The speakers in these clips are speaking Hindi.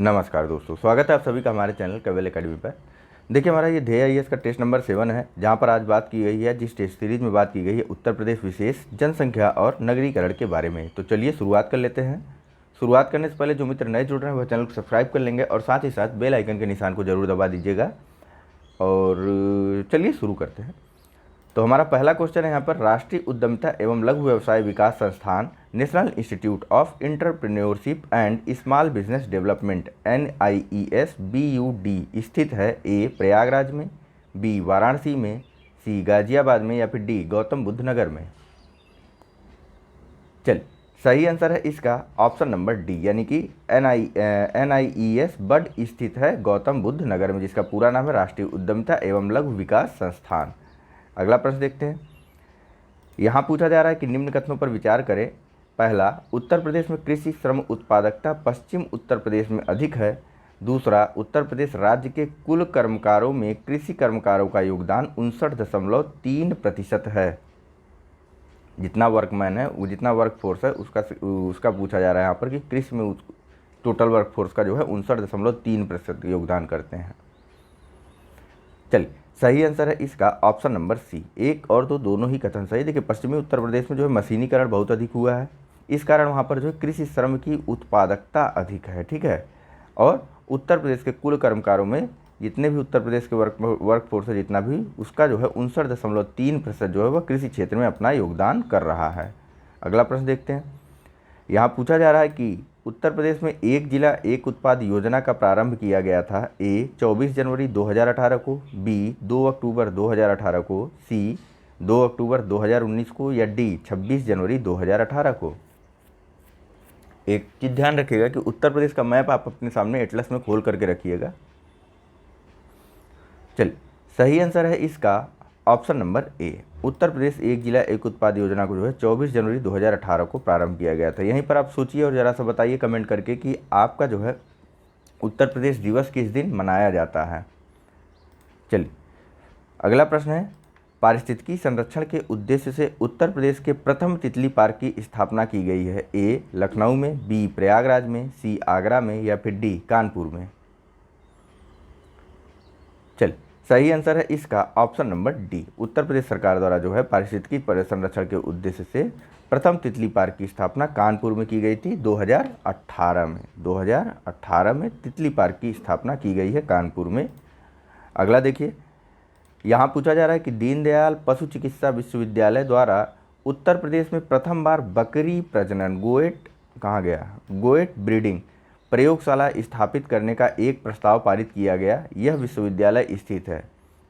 नमस्कार दोस्तों, स्वागत है आप सभी का हमारे चैनल कवेल एकेडमी पर। देखिए, हमारा ये ध्येय आईएएस का टेस्ट नंबर 7 है, जहां पर आज बात की गई है, जिस टेस्ट सीरीज में बात की गई है उत्तर प्रदेश विशेष जनसंख्या और नगरीकरण के बारे में। तो चलिए शुरुआत कर लेते हैं। शुरुआत करने से पहले जो मित्र नए जुड़ रहे हैं वह चैनल को सब्सक्राइब कर लेंगे और साथ ही साथ बेल आइकन के निशान को जरूर दबा दीजिएगा। और चलिए शुरू करते हैं। तो हमारा पहला क्वेश्चन है यहाँ पर, राष्ट्रीय उद्यमिता एवं लघु व्यवसाय विकास संस्थान national institute of entrepreneurship and small business development NIES BUD स्थित है ए प्रयागराज में, बी वाराणसी में, सी गाजियाबाद में या फिर डी गौतम बुद्ध नगर में। चल, सही आंसर है इसका ऑप्शन नंबर डी, यानी कि NIES बड स्थित है गौतम बुद्ध नगर में, जिसका पूरा नाम है राष्ट्रीय उद्यमिता एवं लघु विकास संस्थान। अगला प्रश्न देखते हैं। यहाँ पूछा जा रहा है कि निम्न कथनों पर विचार करें। पहला, उत्तर प्रदेश में कृषि श्रम उत्पादकता पश्चिम उत्तर प्रदेश में अधिक है। दूसरा, उत्तर प्रदेश राज्य के कुल कर्मकारों में कृषि कर्मकारों का योगदान 59.3% है। जितना वर्कमैन है, वो जितना वर्क फोर्स है उसका पूछा जा रहा है यहाँ पर कि कृषि में टोटल वर्क फोर्स का जो है 59.3% योगदान करते हैं। चलिए, सही आंसर है इसका ऑप्शन नंबर सी, 1 और 2 दोनों ही कथन सही। देखिए, पश्चिमी उत्तर प्रदेश में जो है मशीनीकरण बहुत अधिक हुआ है, इस कारण वहाँ पर जो है कृषि श्रम की उत्पादकता अधिक है, ठीक है। और उत्तर प्रदेश के कुल कर्मकारों में जितने भी उत्तर प्रदेश के वर्क फोर्स है, जितना भी उसका जो है 59.3% जो है वह कृषि क्षेत्र में अपना योगदान कर रहा है। अगला प्रश्न देखते हैं। यहाँ पूछा जा रहा है कि उत्तर प्रदेश में एक जिला एक उत्पाद योजना का प्रारंभ किया गया था। ए 24 जनवरी 2018 को, बी 2 अक्टूबर 2018 को, सी 2 अक्टूबर 2019 को या डी 26 जनवरी 2018 को। एक चीज़ ध्यान रखिएगा कि उत्तर प्रदेश का मैप आप अपने सामने एटलस में खोल करके रखिएगा। चलिए, सही आंसर है इसका option number A, Uttar Pradesh एक जिला एक उत्पाद योजना को जो है 24 जनवरी 2018 को प्रारंभ किया गया था। यहीं पर आप सोचिए और ज़रा सा बताइए कमेंट करके कि आपका जो है उत्तर प्रदेश दिवस किस दिन मनाया जाता है। चलिए, अगला प्रश्न है, पारिस्थितिकी संरक्षण के उद्देश्य से उत्तर प्रदेश के प्रथम तितली पार्क की स्थापना की गई है। ए लखनऊ में, बी प्रयागराज में, सी आगरा में या फिर डी कानपुर में। चलिए, सही आंसर है इसका option number D, Uttar Pradesh सरकार द्वारा जो है पारिस्थितिकी संरक्षण के उद्देश्य से प्रथम तितली पार्क की स्थापना कानपुर में की गई थी 2018 में। 2018 में तितली पार्क की स्थापना की गई है कानपुर में। अगला देखिए, यहाँ पूछा जा रहा है कि दीनदयाल पशु चिकित्सा विश्वविद्यालय द्वारा उत्तर प्रदेश में प्रथम बार बकरी प्रजनन गोएट ब्रीडिंग प्रयोगशाला स्थापित करने का एक प्रस्ताव पारित किया गया। यह विश्वविद्यालय स्थित है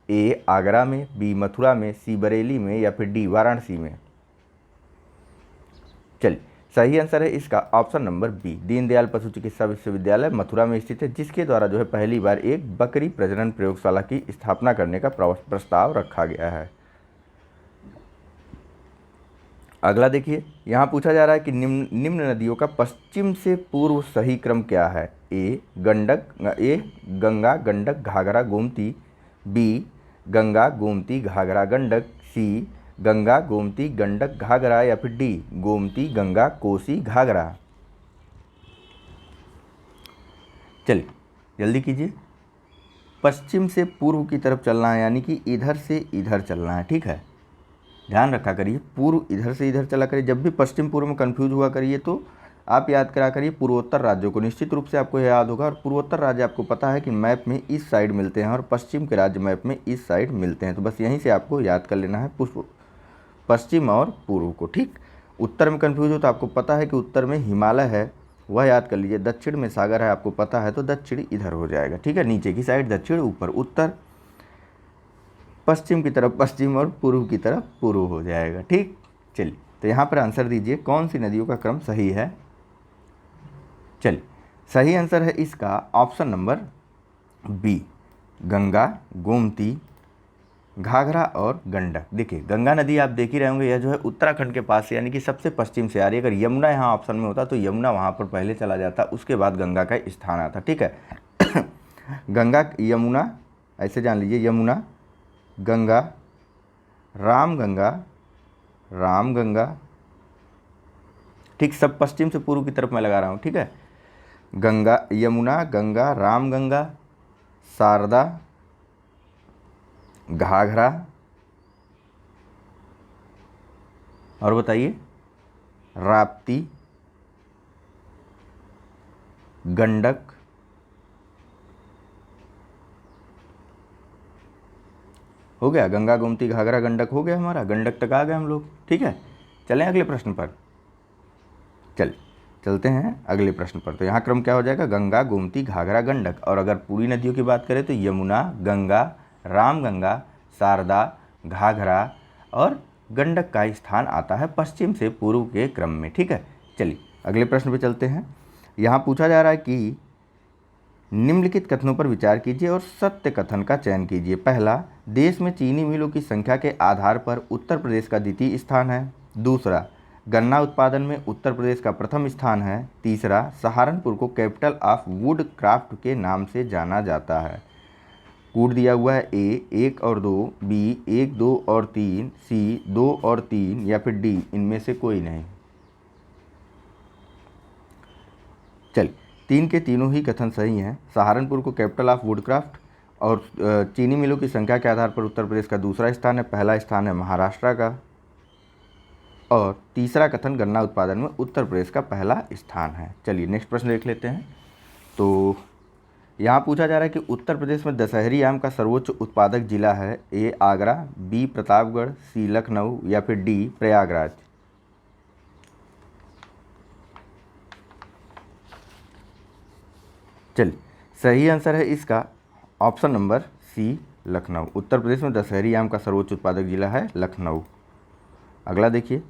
ए आगरा में, बी मथुरा में, सी बरेली में या फिर डी वाराणसी में। चलिए, सही आंसर है इसका ऑप्शन नंबर बी, दीनदयाल पशु चिकित्सा विश्वविद्यालय मथुरा में स्थित है, जिसके द्वारा जो है पहली बार एक बकरी प्रजनन प्रयोगशाला की स्थापना करने का प्रस्ताव रखा गया है। अगला देखिए, यहाँ पूछा जा रहा है कि निम्न नदियों का पश्चिम से पूर्व सही क्रम क्या है। ए गंगा गंडक घाघरा गोमती, बी गंगा गोमती घाघरा गंडक, सी गंगा गोमती गंडक घाघरा या फिर डी गोमती गंगा कोसी घाघरा। चलिए, जल्दी कीजिए। पश्चिम से पूर्व की तरफ चलना है, यानी कि इधर से इधर चलना है, ठीक है। ध्यान रखा करिए, पूर्व इधर से इधर चला करिए। जब भी पश्चिम पूर्व में कंफ्यूज हुआ करिए तो आप याद करा करिए पूर्वोत्तर राज्यों को। निश्चित रूप से आपको याद होगा, और पूर्वोत्तर राज्य आपको पता है कि मैप में इस साइड मिलते हैं और पश्चिम के राज्य मैप में इस साइड मिलते हैं। तो बस यहीं से आपको याद कर लेना है पश्चिम और पूर्व को, ठीक। उत्तर में कंफ्यूज हो तो आपको पता है कि उत्तर में हिमालय है, वह याद कर लीजिए। दक्षिण में सागर है, आपको पता है, तो दक्षिण इधर हो जाएगा, ठीक है। नीचे की साइड दक्षिण, ऊपर उत्तर, पश्चिम की तरफ पश्चिम और पूर्व की तरफ पूर्व हो जाएगा, ठीक। चलिए, तो यहाँ पर आंसर दीजिए, कौन सी नदियों का क्रम सही है। चलिए, सही आंसर है इसका option number B, Ganga Gomti Ghaghara और गंडक। देखिए, गंगा नदी आप देख ही रहे होंगे, यह जो है उत्तराखंड के पास से, यानी कि सबसे पश्चिम से आ रही है। अगर यमुना यहाँ ऑप्शन में होता तो यमुना वहाँ पर पहले चला जाता, उसके बाद गंगा का स्थान आता, ठीक है। गंगा यमुना ऐसे जान लीजिए, यमुना गंगा राम गंगा, ठीक। सब पश्चिम से पूर्व की तरफ मैं लगा रहा हूँ, ठीक है। गंगा, यमुना, गंगा, रामगंगा, शारदा, घाघरा, और बताइए, राप्ती, गंडक, हो गया। गंगा, गोमती, घाघरा, गंडक हो गया हमारा, गंडक तक आ गए हम लोग। ठीक है, चलें अगले प्रश्न पर। चलते हैं अगले प्रश्न पर। तो यहाँ क्रम क्या हो जाएगा, गंगा, गोमती, घाघरा, गंडक। और अगर पूरी नदियों की बात करें तो यमुना, गंगा, रामगंगा, शारदा, घाघरा और गंडक का स्थान आता है पश्चिम से पूर्व के क्रम में। ठीक है, चलिए अगले प्रश्न पे चलते हैं। यहाँ पूछा जा रहा है कि निम्नलिखित कथनों पर विचार कीजिए और सत्य कथन का चयन कीजिए। पहला, देश में चीनी मिलों की संख्या के आधार पर उत्तर प्रदेश का द्वितीय स्थान है। दूसरा, गन्ना उत्पादन में उत्तर प्रदेश का प्रथम स्थान है। तीसरा, सहारनपुर को कैपिटल ऑफ वुड क्राफ्ट के नाम से जाना जाता है। कूट दिया हुआ है ए 1 और 2, बी 1, 2 और 3, सी 2 और 3 या फिर डी इनमें से कोई नहीं। चलिए, तीन के तीनों ही कथन सही हैं। सहारनपुर को कैपिटल ऑफ वुडक्राफ्ट और चीनी मिलों की संख्या के आधार पर उत्तर प्रदेश का दूसरा स्थान है, पहला स्थान है महाराष्ट्र का, और तीसरा कथन गन्ना उत्पादन में उत्तर प्रदेश का पहला स्थान है। चलिए नेक्स्ट प्रश्न देख लेते हैं। तो यहाँ पूछा जा रहा है कि उत्तर प्रदेश में दशहरी आम का सर्वोच्च उत्पादक जिला है। ए आगरा, बी प्रतापगढ़, सी लखनऊ या फिर डी प्रयागराज। चलिए, सही आंसर है इसका ऑप्शन नंबर सी लखनऊ। उत्तर प्रदेश में दशहरी आम का सर्वोच्च उत्पादक जिला है लखनऊ। अगला देखिए,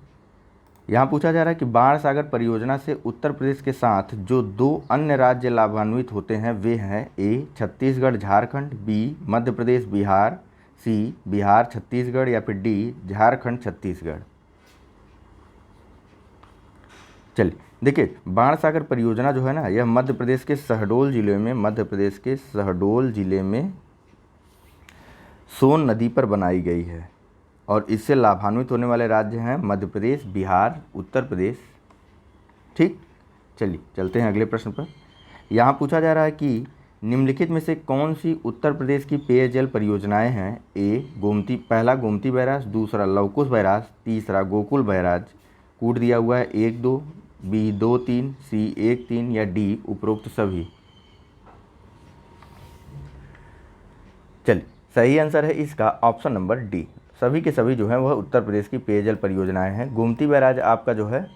यहाँ पूछा जा रहा है कि बाण सागर परियोजना से उत्तर प्रदेश के साथ जो दो अन्य राज्य लाभान्वित होते हैं वे हैं ए छत्तीसगढ़ झारखंड, बी मध्य प्रदेश बिहार, सी बिहार छत्तीसगढ़ या फिर डी झारखंड छत्तीसगढ़। चलिए देखिए, बाण सागर परियोजना जो है ना, यह मध्य प्रदेश के शहडोल जिले में सोन नदी पर बनाई गई है और इससे लाभान्वित होने वाले राज्य हैं मध्य प्रदेश, बिहार, उत्तर प्रदेश। ठीक, चलिए चलते हैं अगले प्रश्न पर। यहाँ पूछा जा रहा है कि निम्नलिखित में से कौन सी उत्तर प्रदेश की पेयजल परियोजनाएं हैं। ए गोमती, पहला गोमती बैराज, दूसरा लवकुश बैराज, तीसरा गोकुल बैराज। कूट दिया हुआ है 1, 2, बी 2, 3, सी 1, 3 या डी उपरोक्त सभी। चलिए, सही आंसर है इसका ऑप्शन नंबर डी, सभी के सभी जो हैं वह उत्तर प्रदेश की पेयजल परियोजनाएं हैं। गोमती बैराज आपका जो है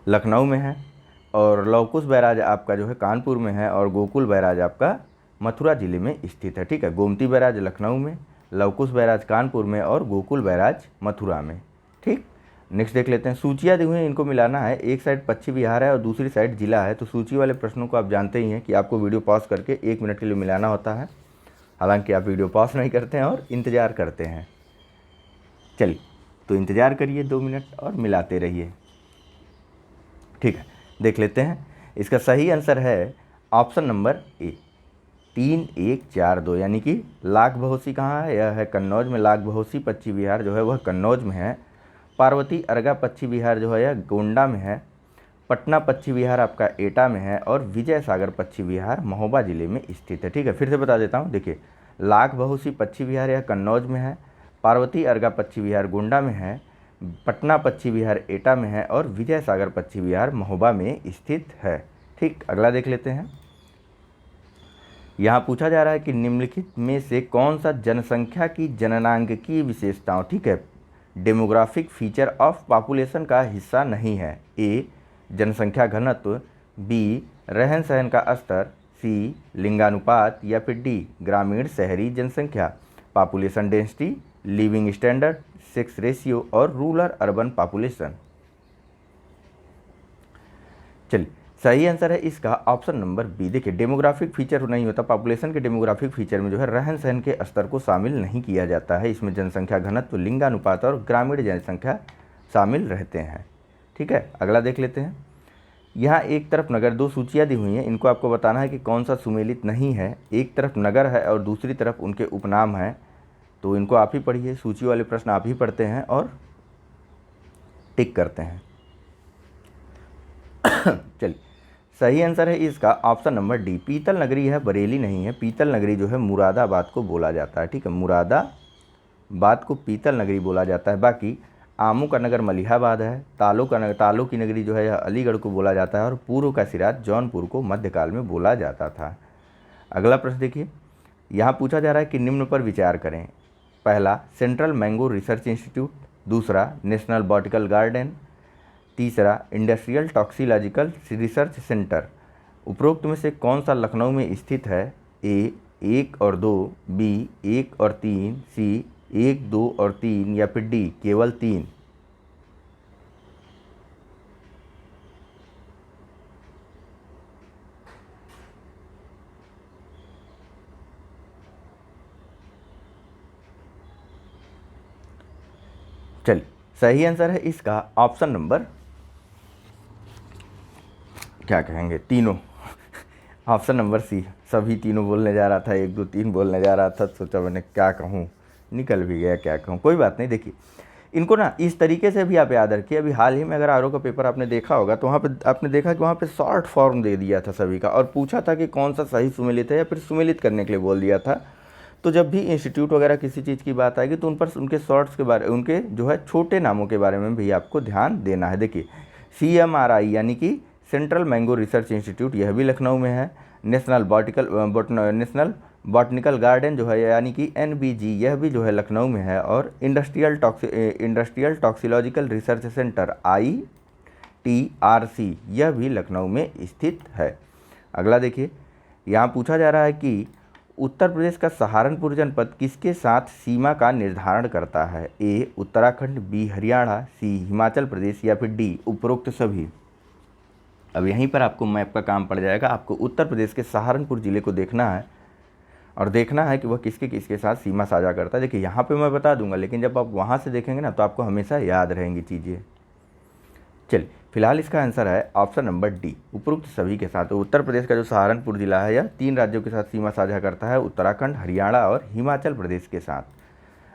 लखनऊ में है और लवकुश बैराज आपका जो है कानपुर में है और गोकुल बैराज आपका मथुरा जिले में स्थित है। ठीक है, गोमती बैराज लखनऊ में, लवकुश बैराज कानपुर में और गोकुल बैराज मथुरा में। ठीक, नेक्स्ट देख लेते हैं। सूचियाँ दी हुई हैं, इनको मिलाना है। एक साइड पश्चिम बिहार है और दूसरी साइड जिला है। तो सूची वाले प्रश्नों को आप जानते ही हैं कि आपको वीडियो पॉज करके 1 मिनट के लिए मिलाना होता है। हालांकि आप वीडियो पॉज नहीं करते हैं और इंतज़ार करते हैं। चलिए, तो इंतज़ार करिए 2 मिनट और मिलाते रहिए। ठीक है, देख लेते हैं। इसका सही आंसर है ऑप्शन नंबर ए 3, 1, 4, 2, यानी कि लाख बहोसी कहाँ है, यह है कन्नौज में। लाख बहोसी पश्चिम बिहार जो है वह कन्नौज में है। पार्वती अर्गा पश्चिम बिहार जो है यह गोंडा में है। पटना पश्चिम बिहार आपका एटा में है और विजय सागर पश्चिम बिहार महोबा जिले में स्थित है। ठीक है, फिर से बता देता हूँ। देखिए, लाख बहोसी पश्चिम बिहार यह कन्नौज में है, पार्वती अर्गा पश्चिम बिहार गोंडा में है, पटना पश्चिम बिहार एटा में है और विजय सागर पश्चिम बिहार महोबा में स्थित है। ठीक, अगला देख लेते हैं। यहाँ पूछा जा रहा है कि निम्नलिखित में से कौन सा जनसंख्या की जननांगीय विशेषताओं, ठीक है, डेमोग्राफिक फीचर ऑफ पॉपुलेशन का हिस्सा नहीं है। ए जनसंख्या घनत्व, बी रहन सहन का स्तर, सी लिंगानुपात या फिर डी ग्रामीण शहरी जनसंख्या, population density, living standard, sex ratio और रूरल अर्बन पॉपुलेशन। चलिए, सही आंसर है इसका ऑप्शन नंबर बी। देखिए, डेमोग्राफिक फीचर नहीं होता, पॉपुलेशन के डेमोग्राफिक फीचर में जो है रहन सहन के स्तर को शामिल नहीं किया जाता है। इसमें जनसंख्या घनत्व, लिंगानुपात और ग्रामीण जनसंख्या शामिल रहते हैं। ठीक है, अगला देख लेते हैं। यहाँ एक तरफ नगर, दो सूचियाँ दी हुई हैं, इनको आपको बताना है कि कौन सा सुमेलित नहीं है। एक तरफ नगर है और दूसरी तरफ उनके उपनाम हैं, तो इनको आप ही पढ़िए। सूची वाले प्रश्न आप ही पढ़ते हैं और टिक करते हैं। चलिए, सही आंसर है इसका ऑप्शन नंबर डी, पीतल नगरी है, बरेली नहीं है। पीतल नगरी जो है मुरादाबाद को बोला जाता है, ठीक है, मुरादाबाद को पीतल नगरी बोला जाता है। बाकी आमू का नगर मलिहाबाद है, तालों की नगरी जो है यह अलीगढ़ को बोला जाता है, और पूर्व का सिराज जौनपुर को मध्यकाल में बोला जाता था। अगला प्रश्न देखिए, यहाँ पूछा जा रहा है कि निम्न पर विचार करें। पहला, सेंट्रल मैंगो रिसर्च इंस्टीट्यूट। दूसरा, नेशनल बॉटनिकल गार्डन। तीसरा, इंडस्ट्रियल टॉक्सिलॉजिकल रिसर्च सेंटर। उपरोक्त में से कौन सा लखनऊ में स्थित है? ए 1 और 2, बी 1 और 3, सी 1, 2 और 3, या फिर डी केवल 3। चलिए, सही आंसर है इसका ऑप्शन नंबर क्या कहेंगे, तीनों। ऑप्शन नंबर सी, सभी तीनों बोलने जा रहा था, 1, 2, 3 बोलने जा रहा था, सोचा मैंने क्या कहूँ, निकल भी गया, क्या कहूँ, कोई बात नहीं। देखिए, इनको ना इस तरीके से भी आप याद रखिए। अभी हाल ही में अगर आरओ का पेपर आपने देखा होगा तो वहाँ पे आपने देखा कि वहाँ पे शॉर्ट फॉर्म दे दिया था सभी का, और पूछा था कि कौन सा सही सुमेलित है, या फिर सुमेलित करने के लिए बोल दिया था। तो जब भी इंस्टीट्यूट वगैरह किसी चीज़ की बात आएगी तो उन पर उनके शॉर्ट्स के बारे, उनके जो है छोटे नामों के बारे में भी आपको ध्यान देना है। देखिए, CMRI यानी कि सेंट्रल मैंगो रिसर्च इंस्टीट्यूट, यह भी लखनऊ में है। नेशनल बॉटनिकल गार्डन जो है यानी कि NBG, यह भी जो है लखनऊ में है। और इंडस्ट्रियल टॉक्सिलॉजिकल रिसर्च सेंटर ITRC, यह भी लखनऊ में स्थित है। अगला देखिए, यहाँ पूछा जा रहा है कि उत्तर प्रदेश का सहारनपुर जनपद किसके साथ सीमा का निर्धारण करता है? ए उत्तराखंड, बी हरियाणा, सी हिमाचल प्रदेश, या फिर डी उपरोक्त सभी। अब यहीं पर आपको मैप का काम पड़ जाएगा। आपको उत्तर प्रदेश के सहारनपुर ज़िले को देखना है और देखना है कि वह किसके किसके साथ सीमा साझा करता है। देखिए, यहाँ पे मैं बता दूंगा, लेकिन जब आप वहाँ से देखेंगे ना तो आपको हमेशा याद रहेंगी चीज़ें। चलिए, फिलहाल इसका आंसर है ऑप्शन नंबर डी, उपरोक्त सभी के साथ। उत्तर प्रदेश का जो सहारनपुर जिला है यह 3 राज्यों के साथ सीमा साझा करता है, उत्तराखंड, हरियाणा और हिमाचल प्रदेश के साथ।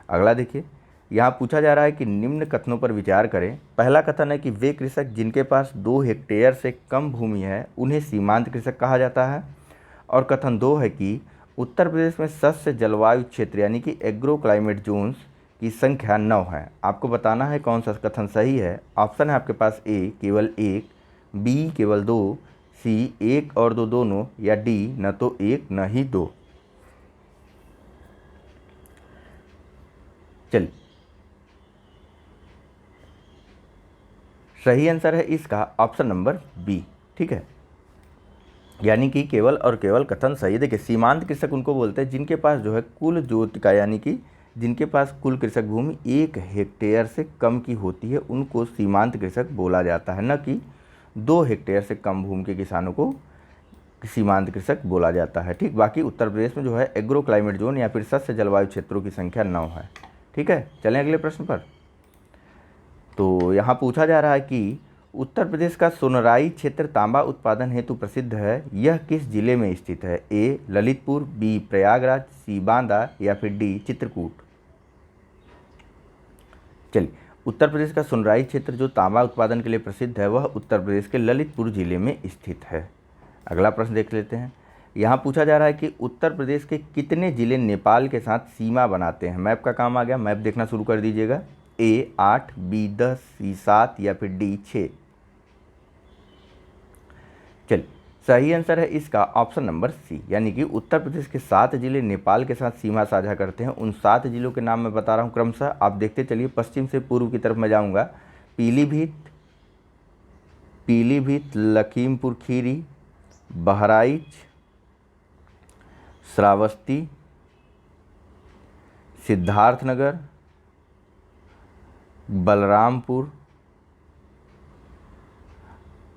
अगला देखिए, यहाँ पूछा जा रहा है कि निम्न कथनों पर विचार करें। पहला कथन है कि वे कृषक जिनके पास 2 हेक्टेयर से कम भूमि है उन्हें सीमांत कृषक कहा जाता है। और कथन 2 है कि उत्तर प्रदेश में शस्य जलवायु क्षेत्र यानी कि एग्रो क्लाइमेट जोन्स की संख्या 9 है। आपको बताना है कौन सा कथन सही है। ऑप्शन है आपके पास ए केवल 1, बी केवल 2, सी 1 और 2 दोनों, या डी न तो 1 न ही 2। चलिए, सही आंसर है इसका ऑप्शन नंबर बी, ठीक है, यानी कि केवल और केवल कथन सही। देखिए, सीमांत कृषक उनको बोलते हैं जिनके पास जो है कुल जोत का यानी कि जिनके पास कुल कृषक भूमि 1 हेक्टेयर से कम की होती है उनको सीमांत कृषक बोला जाता है, न कि 2 हेक्टेयर से कम भूमि के किसानों को सीमांत कृषक बोला जाता है। ठीक, बाकी उत्तर प्रदेश में जो है एग्रो क्लाइमेट जोन या फिर शस्य जलवायु क्षेत्रों की संख्या 9 है। ठीक है, चलें अगले प्रश्न पर। तो यहाँ पूछा जा रहा है कि उत्तर प्रदेश का सोनराई क्षेत्र तांबा उत्पादन हेतु प्रसिद्ध है, यह किस जिले में स्थित है? ए ललितपुर, बी प्रयागराज, सी बांदा, या फिर डी चित्रकूट। चलिए, उत्तर प्रदेश का सोनराई क्षेत्र जो तांबा उत्पादन के लिए प्रसिद्ध है वह उत्तर प्रदेश के ललितपुर जिले में स्थित है। अगला प्रश्न देख लेते हैं। यहाँ पूछा जा रहा है कि उत्तर प्रदेश के कितने जिले नेपाल के साथ सीमा बनाते हैं? मैप का काम आ गया, मैप देखना शुरू कर दीजिएगा। ए 8, बी 10, सी 7, या फिर डी 6। चलिए, सही आंसर है इसका ऑप्शन नंबर सी, यानी कि उत्तर प्रदेश के 7 जिले नेपाल के साथ सीमा साझा करते हैं। उन 7 जिलों के नाम मैं बता रहा हूँ क्रमशः, आप देखते चलिए। पश्चिम से पूर्व की तरफ मैं जाऊँगा। पीलीभीत, लखीमपुर खीरी, बहराइच, श्रावस्ती, सिद्धार्थनगर, बलरामपुर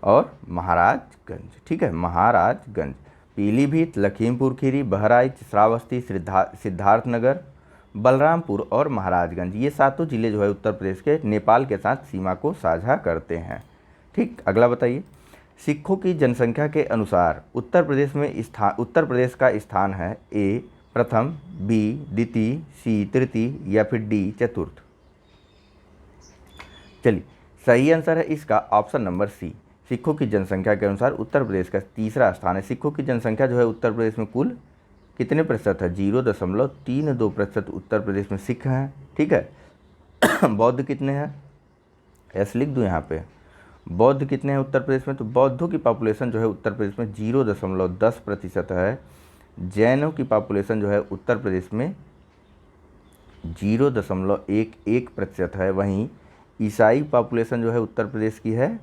और महाराजगंज। ठीक है, महाराजगंज, पीलीभीत, लखीमपुर खीरी, बहराइच, श्रावस्ती, सिद्धार्थनगर, बलरामपुर और महाराजगंज, ये 7 जिले जो है उत्तर प्रदेश के नेपाल के साथ सीमा को साझा करते हैं। ठीक, अगला बताइए। सिखों की जनसंख्या के अनुसार उत्तर प्रदेश का स्थान है? ए प्रथम, बी द्वितीय, सी तृतीय, या फिर डी चतुर्थ। चलिए, सही आंसर है इसका ऑप्शन नंबर सी, सिखों की जनसंख्या के अनुसार उत्तर प्रदेश का तीसरा स्थान है। सिखों की जनसंख्या जो है उत्तर प्रदेश में कुल कितने प्रतिशत है? 0.32% उत्तर प्रदेश में सिख हैं। ठीक है। बौद्ध कितने हैं? ऐसे लिख दूँ यहाँ पे, बौद्ध कितने हैं उत्तर प्रदेश में? तो बौद्धों की पॉपुलेशन जो है उत्तर प्रदेश में 0.10% है। जैनों की पॉपुलेशन जो है उत्तर प्रदेश में 0.11% है। वहीं ईसाई पॉपुलेशन जो है उत्तर प्रदेश की है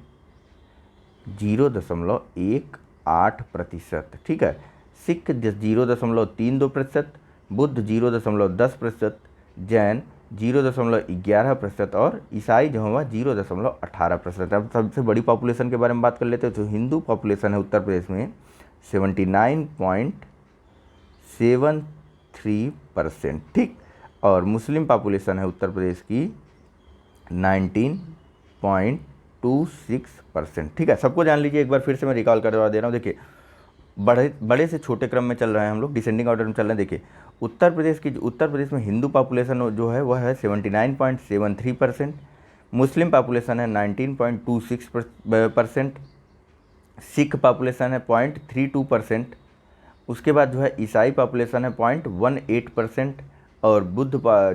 0.18%। ठीक है। सिख 0.32%, बुद्ध 0.10%, जैन 0.11% और ईसाई जो है वह 0.18%। अब सबसे बड़ी पॉपुलेशन के बारे में बात कर लेते हैं। तो हिंदू पॉपुलेशन है उत्तर प्रदेश में 79.73%। ठीक। और मुस्लिम पॉपुलेशन है उत्तर प्रदेश की 19.26%। ठीक है। सबको जान लीजिए, एक बार फिर से मैं रिकॉल करवा दे रहा हूँ। देखिए, बड़े से छोटे क्रम में चल रहे हैं हम लोग, डिसेंडिंग ऑर्डर में चल रहे हैं। देखिए, उत्तर प्रदेश में हिंदू पॉपुलेशन जो है वह है 79.73%, मुस्लिम पॉपुलेशन है 19.26%, सिख पॉपुलेशन है 0.32%, उसके बाद जो है ईसाई पॉपुलेशन है 0.18% और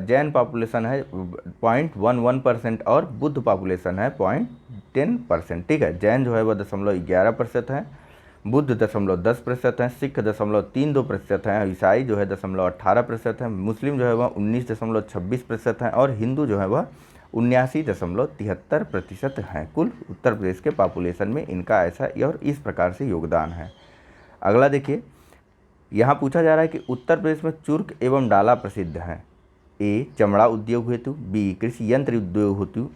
जैन पॉपुलेशन है 0.11% और बुद्ध पॉपुलेशन है 0.10%। ठीक है। जैन जो है वह 0.11% है, बुद्ध 0.10% है, सिख 0.32% है, ईसाई जो है 0.18% है, मुस्लिम जो है वह 19.26% है और हिंदू जो है वह 79.73% हैं। कुल उत्तर प्रदेश के पॉपुलेशन में इनका ऐसा और इस प्रकार से योगदान है। अगला देखिए, यहाँ पूछा जा रहा है कि उत्तर प्रदेश में चुर्क एवं डाला प्रसिद्ध हैं। ए, चमड़ा उद्योग हेतु, बी, कृषि यंत्र उद्योग हेतु,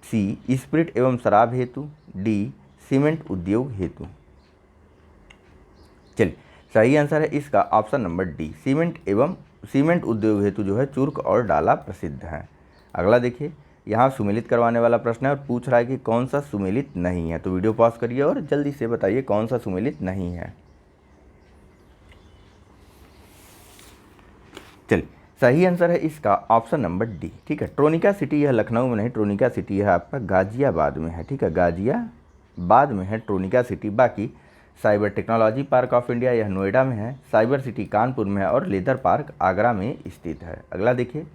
सी, स्पिरिट एवं शराब हेतु, डी, सीमेंट उद्योग हेतु। चलिए, सही आंसर है इसका ऑप्शन नंबर डी, सीमेंट उद्योग हेतु जो है चुर्क और डाला प्रसिद्ध हैं। अगला देखिए, यहाँ सुमेलित करवाने वाला प्रश्न है और पूछ रहा है कि कौन सा सुमेलित नहीं है। तो वीडियो पॉज करिए और जल्दी से बताइए कौन सा सुमेलित नहीं है। चलिए, सही आंसर है इसका ऑप्शन नंबर डी। ठीक है। ट्रोनिका सिटी यह लखनऊ में नहीं, ट्रोनिका सिटी है आपका गाजियाबाद में है। ठीक है। गाजियाबाद में है ट्रोनिका सिटी। बाकी cyber technology park of India यह नोएडा में है, साइबर सिटी कानपुर में है और लेदर पार्क आगरा में स्थित है। अगला देखिए,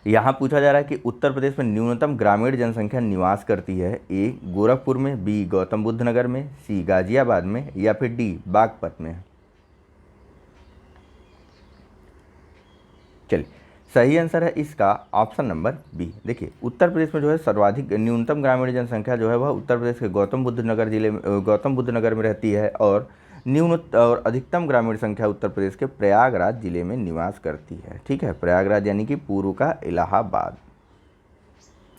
यहाँ पूछा जा रहा है कि उत्तर प्रदेश में न्यूनतम ग्रामीण जनसंख्या निवास करती है। ए, गोरखपुर में, बी, गौतम बुद्ध नगर में, सी, गाजियाबाद में या फिर डी, बागपत में। चलिए, सही आंसर है इसका ऑप्शन नंबर बी। देखिए, उत्तर प्रदेश में जो है सर्वाधिक न्यूनतम ग्रामीण जनसंख्या जो है वह उत्तर प्रदेश के गौतम बुद्ध नगर में रहती है और अधिकतम ग्रामीण संख्या उत्तर प्रदेश के प्रयागराज जिले में निवास करती है। ठीक है। प्रयागराज यानी कि पूर्व का इलाहाबाद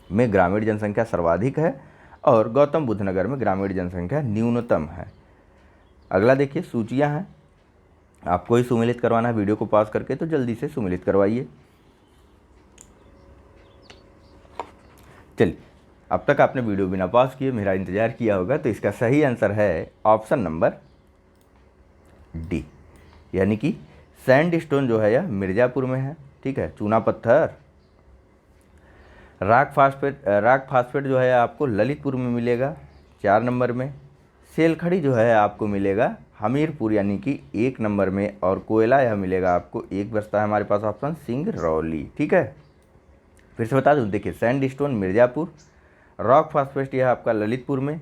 में ग्रामीण जनसंख्या सर्वाधिक है और गौतम बुद्ध नगर में ग्रामीण जनसंख्या न्यूनतम है। अगला देखिए, सूचियाँ हैं, आपको ही सुमेलित करवाना है। वीडियो को पॉज करके तो जल्दी से सुमेलित करवाइए। चलिए, अब तक आपने वीडियो बिना पॉज किए मेरा इंतजार किया होगा, तो इसका सही आंसर है ऑप्शन नंबर डी, यानी कि सैंड स्टोन जो है यह मिर्ज़ापुर में है। ठीक है। चूना पत्थर, राक फास्फेट जो है आपको ललितपुर में मिलेगा 4 नंबर में। सेलखड़ी जो है आपको मिलेगा हमीरपुर यानी कि 1 नंबर में और कोयला यह मिलेगा आपको, एक बचता है हमारे पास ऑप्शन, सिंगरौली। ठीक है। फिर से बता दूं, देखिए, sand stone Mirzapur, rock phosphate यह आपका ललितपुर में,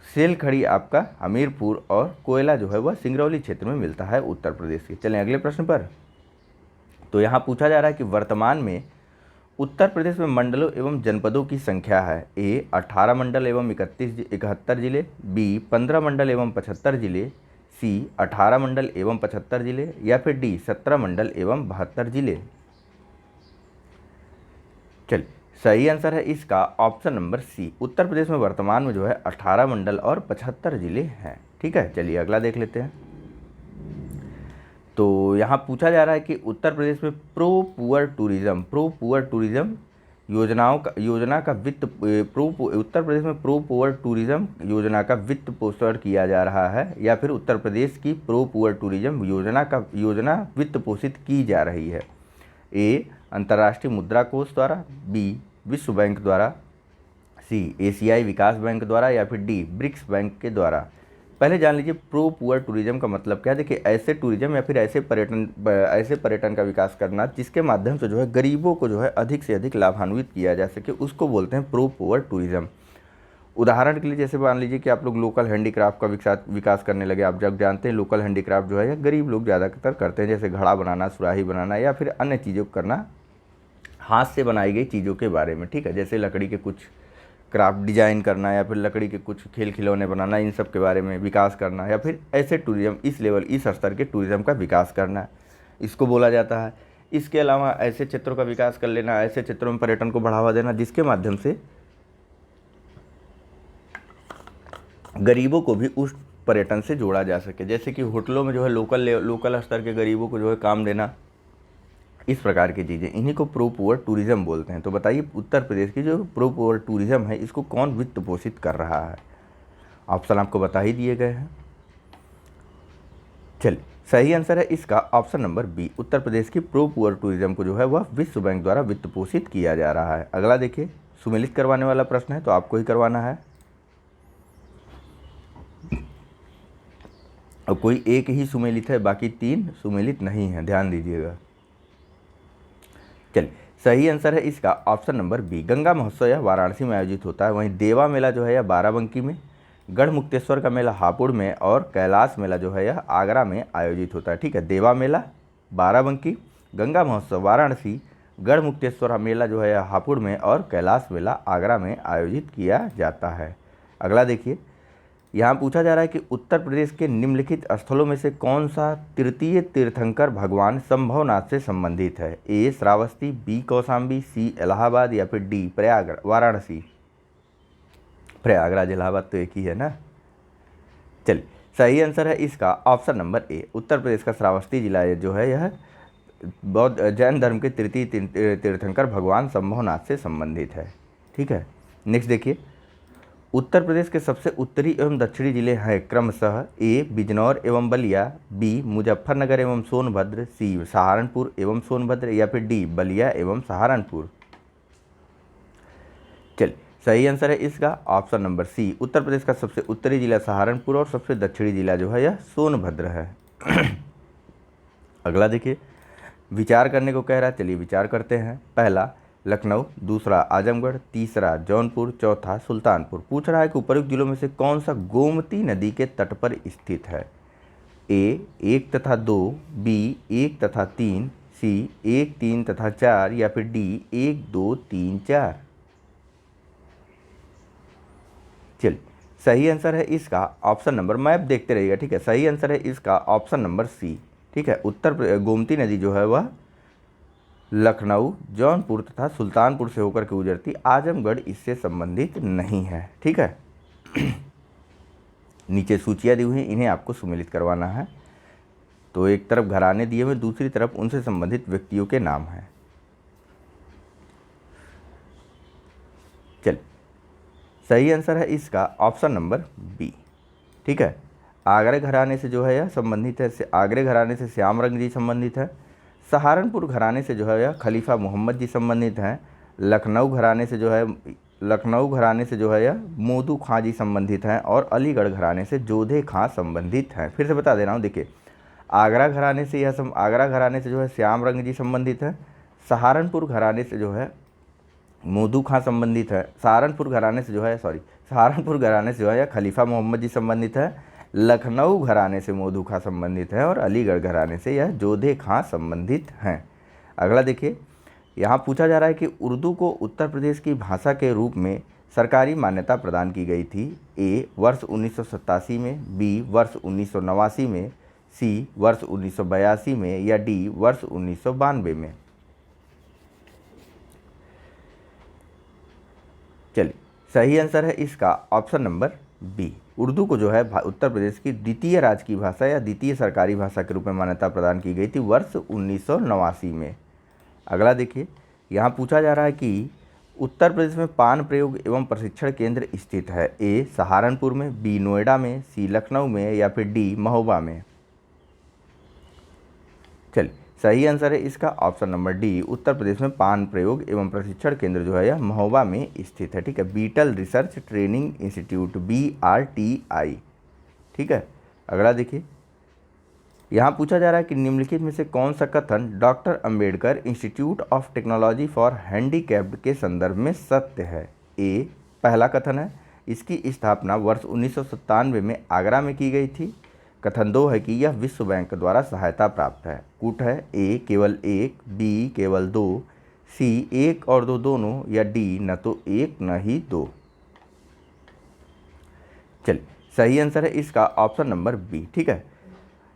सेल खड़ी आपका हमीरपुर और कोयला जो है वह सिंगरौली क्षेत्र में मिलता है उत्तर प्रदेश के। चलें अगले प्रश्न पर। तो यहाँ पूछा जा रहा है कि वर्तमान में उत्तर प्रदेश में मंडलों एवं जनपदों की संख्या है। ए, 18 मंडल एवं 71 जिले, बी, 15 मंडल एवं 75 जिले, सी, 18 मंडल एवं 75 जिले या फिर डी, 17 मंडल एवं 72 जिले। चलिए, सही आंसर है इसका ऑप्शन नंबर सी, उत्तर प्रदेश में वर्तमान में जो है 18 मंडल और 75 जिले हैं। ठीक है। चलिए अगला देख लेते हैं। तो यहाँ पूछा जा रहा है कि उत्तर प्रदेश में प्रो पुअर टूरिज्म योजना का वित्त उत्तर प्रदेश में प्रो पुअर टूरिज्म योजना का वित्त पोषण किया जा रहा है या फिर उत्तर प्रदेश की प्रो पुअर टूरिज्म योजना वित्त पोषित की जा रही है। ए, अंतर्राष्ट्रीय मुद्रा कोष द्वारा, बी, विश्व बैंक द्वारा, सी एशियाई विकास बैंक द्वारा या फिर डी ब्रिक्स बैंक के द्वारा। पहले जान लीजिए प्रो पुअर टूरिज्म का मतलब क्या है। देखिए ऐसे टूरिज्म या फिर ऐसे पर्यटन का विकास करना जिसके माध्यम से जो है गरीबों को जो है अधिक से अधिक लाभान्वित किया जा सके, उसको बोलते हैं प्रो पुअर टूरिज्म। उदाहरण के लिए जैसे मान लीजिए कि आप लोग लोकल हैंडीक्राफ्ट का विकास करने लगे। आप जब जानते हैं लोकल हैंडीक्राफ्ट जो है या गरीब लोग ज़्यादातर करते हैं, जैसे घड़ा बनाना, सुराही बनाना या फिर अन्य चीज़ों को करना, हाथ से बनाई गई चीज़ों के बारे में, ठीक है। जैसे लकड़ी के कुछ क्राफ्ट डिजाइन करना या फिर लकड़ी के कुछ खेल खिलौने बनाना, इन सब के बारे में विकास करना, या फिर ऐसे टूरिज्म इस स्तर के टूरिज्म का विकास करना, इसको बोला जाता है। इसके अलावा ऐसे क्षेत्रों का विकास कर लेना, ऐसे क्षेत्रों में पर्यटन को बढ़ावा देना जिसके माध्यम से गरीबों को भी उस पर्यटन से जोड़ा जा सके। जैसे कि होटलों में जो है लोकल स्तर के गरीबों को जो है काम देना, इस प्रकार की चीज़ें, इन्हीं को प्रो पुअर टूरिज्म बोलते हैं। तो बताइए उत्तर प्रदेश की जो प्रो पुअर टूरिज्म है इसको कौन वित्त पोषित कर रहा है? ऑप्शन आपको बता ही दिए गए हैं। चलिए सही आंसर है इसका option number B. Uttar Pradesh की प्रो पुअर टूरिज्म को जो है वह विश्व बैंक द्वारा वित्त पोषित किया जा रहा है। अगला देखिए, सुमेलित करवाने वाला प्रश्न है तो आपको ही करवाना है और कोई एक ही सुमेलित है, बाकी 3 सुमेलित नहीं है, ध्यान दीजिएगा। चलिए सही आंसर है इसका ऑप्शन नंबर बी। गंगा महोत्सव यह वाराणसी में आयोजित होता है। वहीं देवा मेला जो है यह बाराबंकी में, गढ़मुक्तेश्वर का मेला हापुड़ में और कैलाश मेला जो है यह आगरा में आयोजित होता है, ठीक है। देवा मेला बाराबंकी, गंगा महोत्सव वाराणसी, गढ़मुक्तेश्वर मेला जो है यह हापुड़ में और कैलाश मेला आगरा में आयोजित किया जाता है। अगला देखिए, यहाँ पूछा जा रहा है कि उत्तर प्रदेश के निम्नलिखित स्थलों में से कौन सा तृतीय तीर्थंकर भगवान संभवनाथ से संबंधित है? ए श्रावस्ती, बी कौशाम्बी, सी इलाहाबाद या फिर डी वाराणसी। प्रयागराज इलाहाबाद तो एक ही है ना। चलिए सही आंसर है इसका option number A. Uttar Pradesh का श्रावस्ती जिला जो है यह बौद्ध जैन धर्म के तृतीय तीर्थंकर भगवान संभवनाथ से संबंधित है, ठीक है। नेक्स्ट देखिए, उत्तर प्रदेश के सबसे उत्तरी एवं दक्षिणी जिले हैं क्रमशः ए बिजनौर एवं बलिया, बी मुजफ्फरनगर एवं सोनभद्र, सी सहारनपुर एवं सोनभद्र या फिर डी बलिया एवं सहारनपुर। चलिए सही आंसर है इसका ऑप्शन नंबर सी। उत्तर प्रदेश का सबसे उत्तरी जिला सहारनपुर और सबसे दक्षिणी जिला जो है यह सोनभद्र है। अगला देखिए, विचार करने को कह रहा है, चलिए विचार करते हैं। पहला लखनऊ, दूसरा आजमगढ़, तीसरा जौनपुर, चौथा सुल्तानपुर। पूछ रहा है कि उपरोक्त जिलों में से कौन सा गोमती नदी के तट पर स्थित है? ए 1 तथा 2, बी 1 तथा 3, सी 1, 3 तथा 4 या फिर डी 1, 2, 3, 4। चलिए सही आंसर है इसका ऑप्शन नंबर, मैप देखते रहिएगा, ठीक है। सही आंसर है इसका ऑप्शन नंबर सी, ठीक है। गोमती नदी जो है वह लखनऊ, जौनपुर तथा सुल्तानपुर से होकर के गुजरती, आजमगढ़ इससे संबंधित नहीं है, ठीक है। नीचे सूचियाँ दी हुई हैं, इन्हें आपको सुमेलित करवाना है। तो एक तरफ घराने दिए हुए, दूसरी तरफ उनसे संबंधित व्यक्तियों के नाम हैं। चलिए सही आंसर है इसका ऑप्शन नंबर बी, ठीक है। आगरे घराने से जो है यह संबंधित है, आगरे घराने से श्यामरंग जी संबंधित है। सहारनपुर घराने से जो है यह खलीफा मोहम्मद जी संबंधित हैं। लखनऊ घराने से जो है यह मोदू खां जी संबंधित हैं और अलीगढ़ घराने से जोधे खां संबंधित हैं। फिर से बता दे रहा हूँ, देखिए आगरा घराने से जो है श्यामरंग जी संबंधित हैं। सहारनपुर घराने से जो है मोदू खां संबंधित है। सहारनपुर घराने से जो है यह खलीफा मोहम्मद जी संबंधित है। लखनऊ घराने से मोदू खां संबंधित है और अलीगढ़ घराने से यह जोधे खां संबंधित हैं। अगला देखिए, यहाँ पूछा जा रहा है कि उर्दू को उत्तर प्रदेश की भाषा के रूप में सरकारी मान्यता प्रदान की गई थी। ए वर्ष 1987 में, बी वर्ष 1989 में, सी वर्ष 1982 में या डी वर्ष 1992 में। चलिए सही आंसर है इसका ऑप्शन नंबर बी। उर्दू को जो है उत्तर प्रदेश की द्वितीय राजकीय भाषा या द्वितीय सरकारी भाषा के रूप में मान्यता प्रदान की गई थी वर्ष 1989 में। अगला देखिए, यहाँ पूछा जा रहा है कि उत्तर प्रदेश में पान प्रयोग एवं प्रशिक्षण केंद्र स्थित है। ए सहारनपुर में, बी नोएडा में, सी लखनऊ में या फिर डी महोबा में। चलिए सही आंसर है इसका option number D, Uttar Pradesh में पान प्रयोग एवं प्रशिक्षण केंद्र जो है यह महोबा में स्थित है। ठीक है, beetle research training institute, BRTI। ठीक है, अगला देखिए, यहाँ पूछा जा रहा है कि निम्नलिखित में से कौन सा कथन doctor Ambedkar institute of technology for handicapped के संदर्भ में सत्य है। ए, पहला कथन है इसकी स्थापना वर्ष 1997 में आगरा में की गई थी। कथन 2 है कि यह विश्व बैंक द्वारा सहायता प्राप्त है। कूट है ए केवल 1, बी केवल 2, सी 1 और 2 दोनों, या डी न तो 1 न ही 2। चलिए, सही आंसर है इसका ऑप्शन नंबर बी। ठीक है,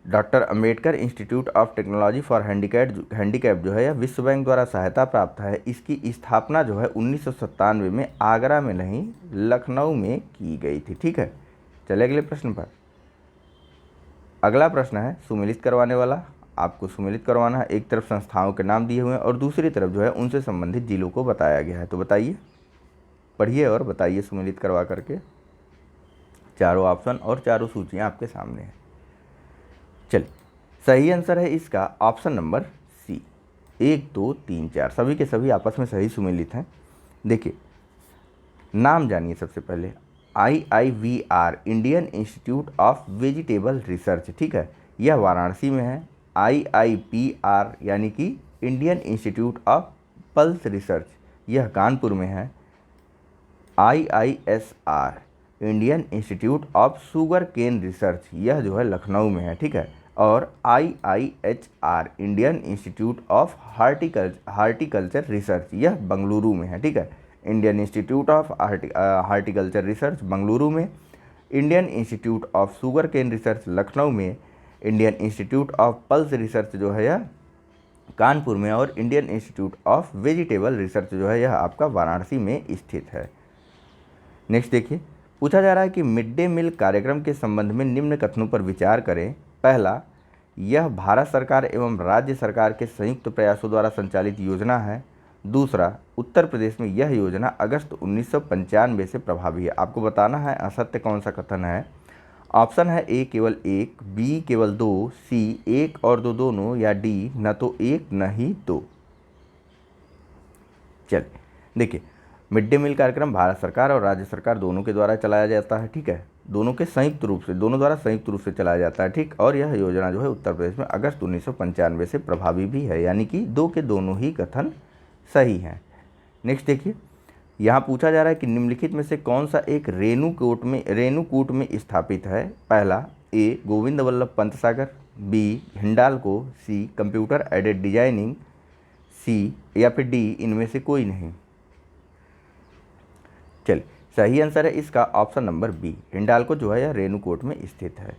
doctor Ambedkar institute of technology for handicap जो है यह विश्व बैंक द्वारा सहायता प्राप्त है। इसकी स्थापना जो है 1997 में आगरा में नहीं, लखनऊ में की गई थी। ठीक है, चले अगले प्रश्न पर। अगला प्रश्न है सुमेलित करवाने वाला। आपको सुमेलित करवाना है, एक तरफ संस्थाओं के नाम दिए हुए हैं और दूसरी तरफ जो है उनसे संबंधित जिलों को बताया गया है। तो बताइए, पढ़िए और बताइए सुमेलित करवा करके। चारों ऑप्शन और चारों सूचियाँ आपके सामने हैं। चलिए, सही आंसर है इसका ऑप्शन नंबर सी, 1, 2, 3, 4 सभी के सभी आपस में सही सुमेलित हैं। देखिए, नाम जानिए सबसे पहले। IIVR, Indian institute of vegetable research. ठीक है, यह वाराणसी में है। IIPR यानी कि Indian institute of pulse research, यह कानपुर में है। IISR, Indian institute of sugar cane research, यह जो है लखनऊ में है। ठीक है, और IIHR, Indian institute of horticulture research, यह बेंगलुरु में है। ठीक है, Indian institute of horticulture research Bengaluru में, Indian institute of sugar cane research Lucknow में, Indian institute of pulse research जो है यह कानपुर में, और Indian institute of vegetable research जो है यह आपका वाराणसी में स्थित है। नेक्स्ट देखिए, पूछा जा रहा है कि मिड डे मील कार्यक्रम के संबंध में निम्न कथनों पर विचार करें। पहला, यह भारत सरकार एवं राज्य सरकार के संयुक्त प्रयासों द्वारा संचालित योजना है। दूसरा, उत्तर प्रदेश में यह योजना अगस्त 1995 से प्रभावी है। आपको बताना है असत्य कौन सा कथन है। ऑप्शन है ए केवल 1, बी केवल 2, सी 1 और 2 दोनों, या डी न तो 1 न ही 2। चलिए देखिए, मिड डे मील कार्यक्रम भारत सरकार और राज्य सरकार दोनों के द्वारा चलाया जाता है। ठीक है, दोनों द्वारा संयुक्त रूप से चलाया जाता है। ठीक, और यह योजना जो है उत्तर प्रदेश में अगस्त 1995 से प्रभावी भी है, यानी कि दो के दोनों ही कथन सही हैं। नेक्स्ट देखिए, यहाँ पूछा जा रहा है कि निम्नलिखित में से कौन सा एक रेणुकूट में स्थापित है। पहला, ए गोविंद वल्लभ पंत सागर, बी हिंडाल्को, सी कंप्यूटर एडेड डिजाइनिंग, सी या फिर डी इनमें से कोई नहीं। चलिए, सही आंसर है इसका ऑप्शन नंबर बी, हिंडाल्को जो है यह रेणुकूट में स्थित है।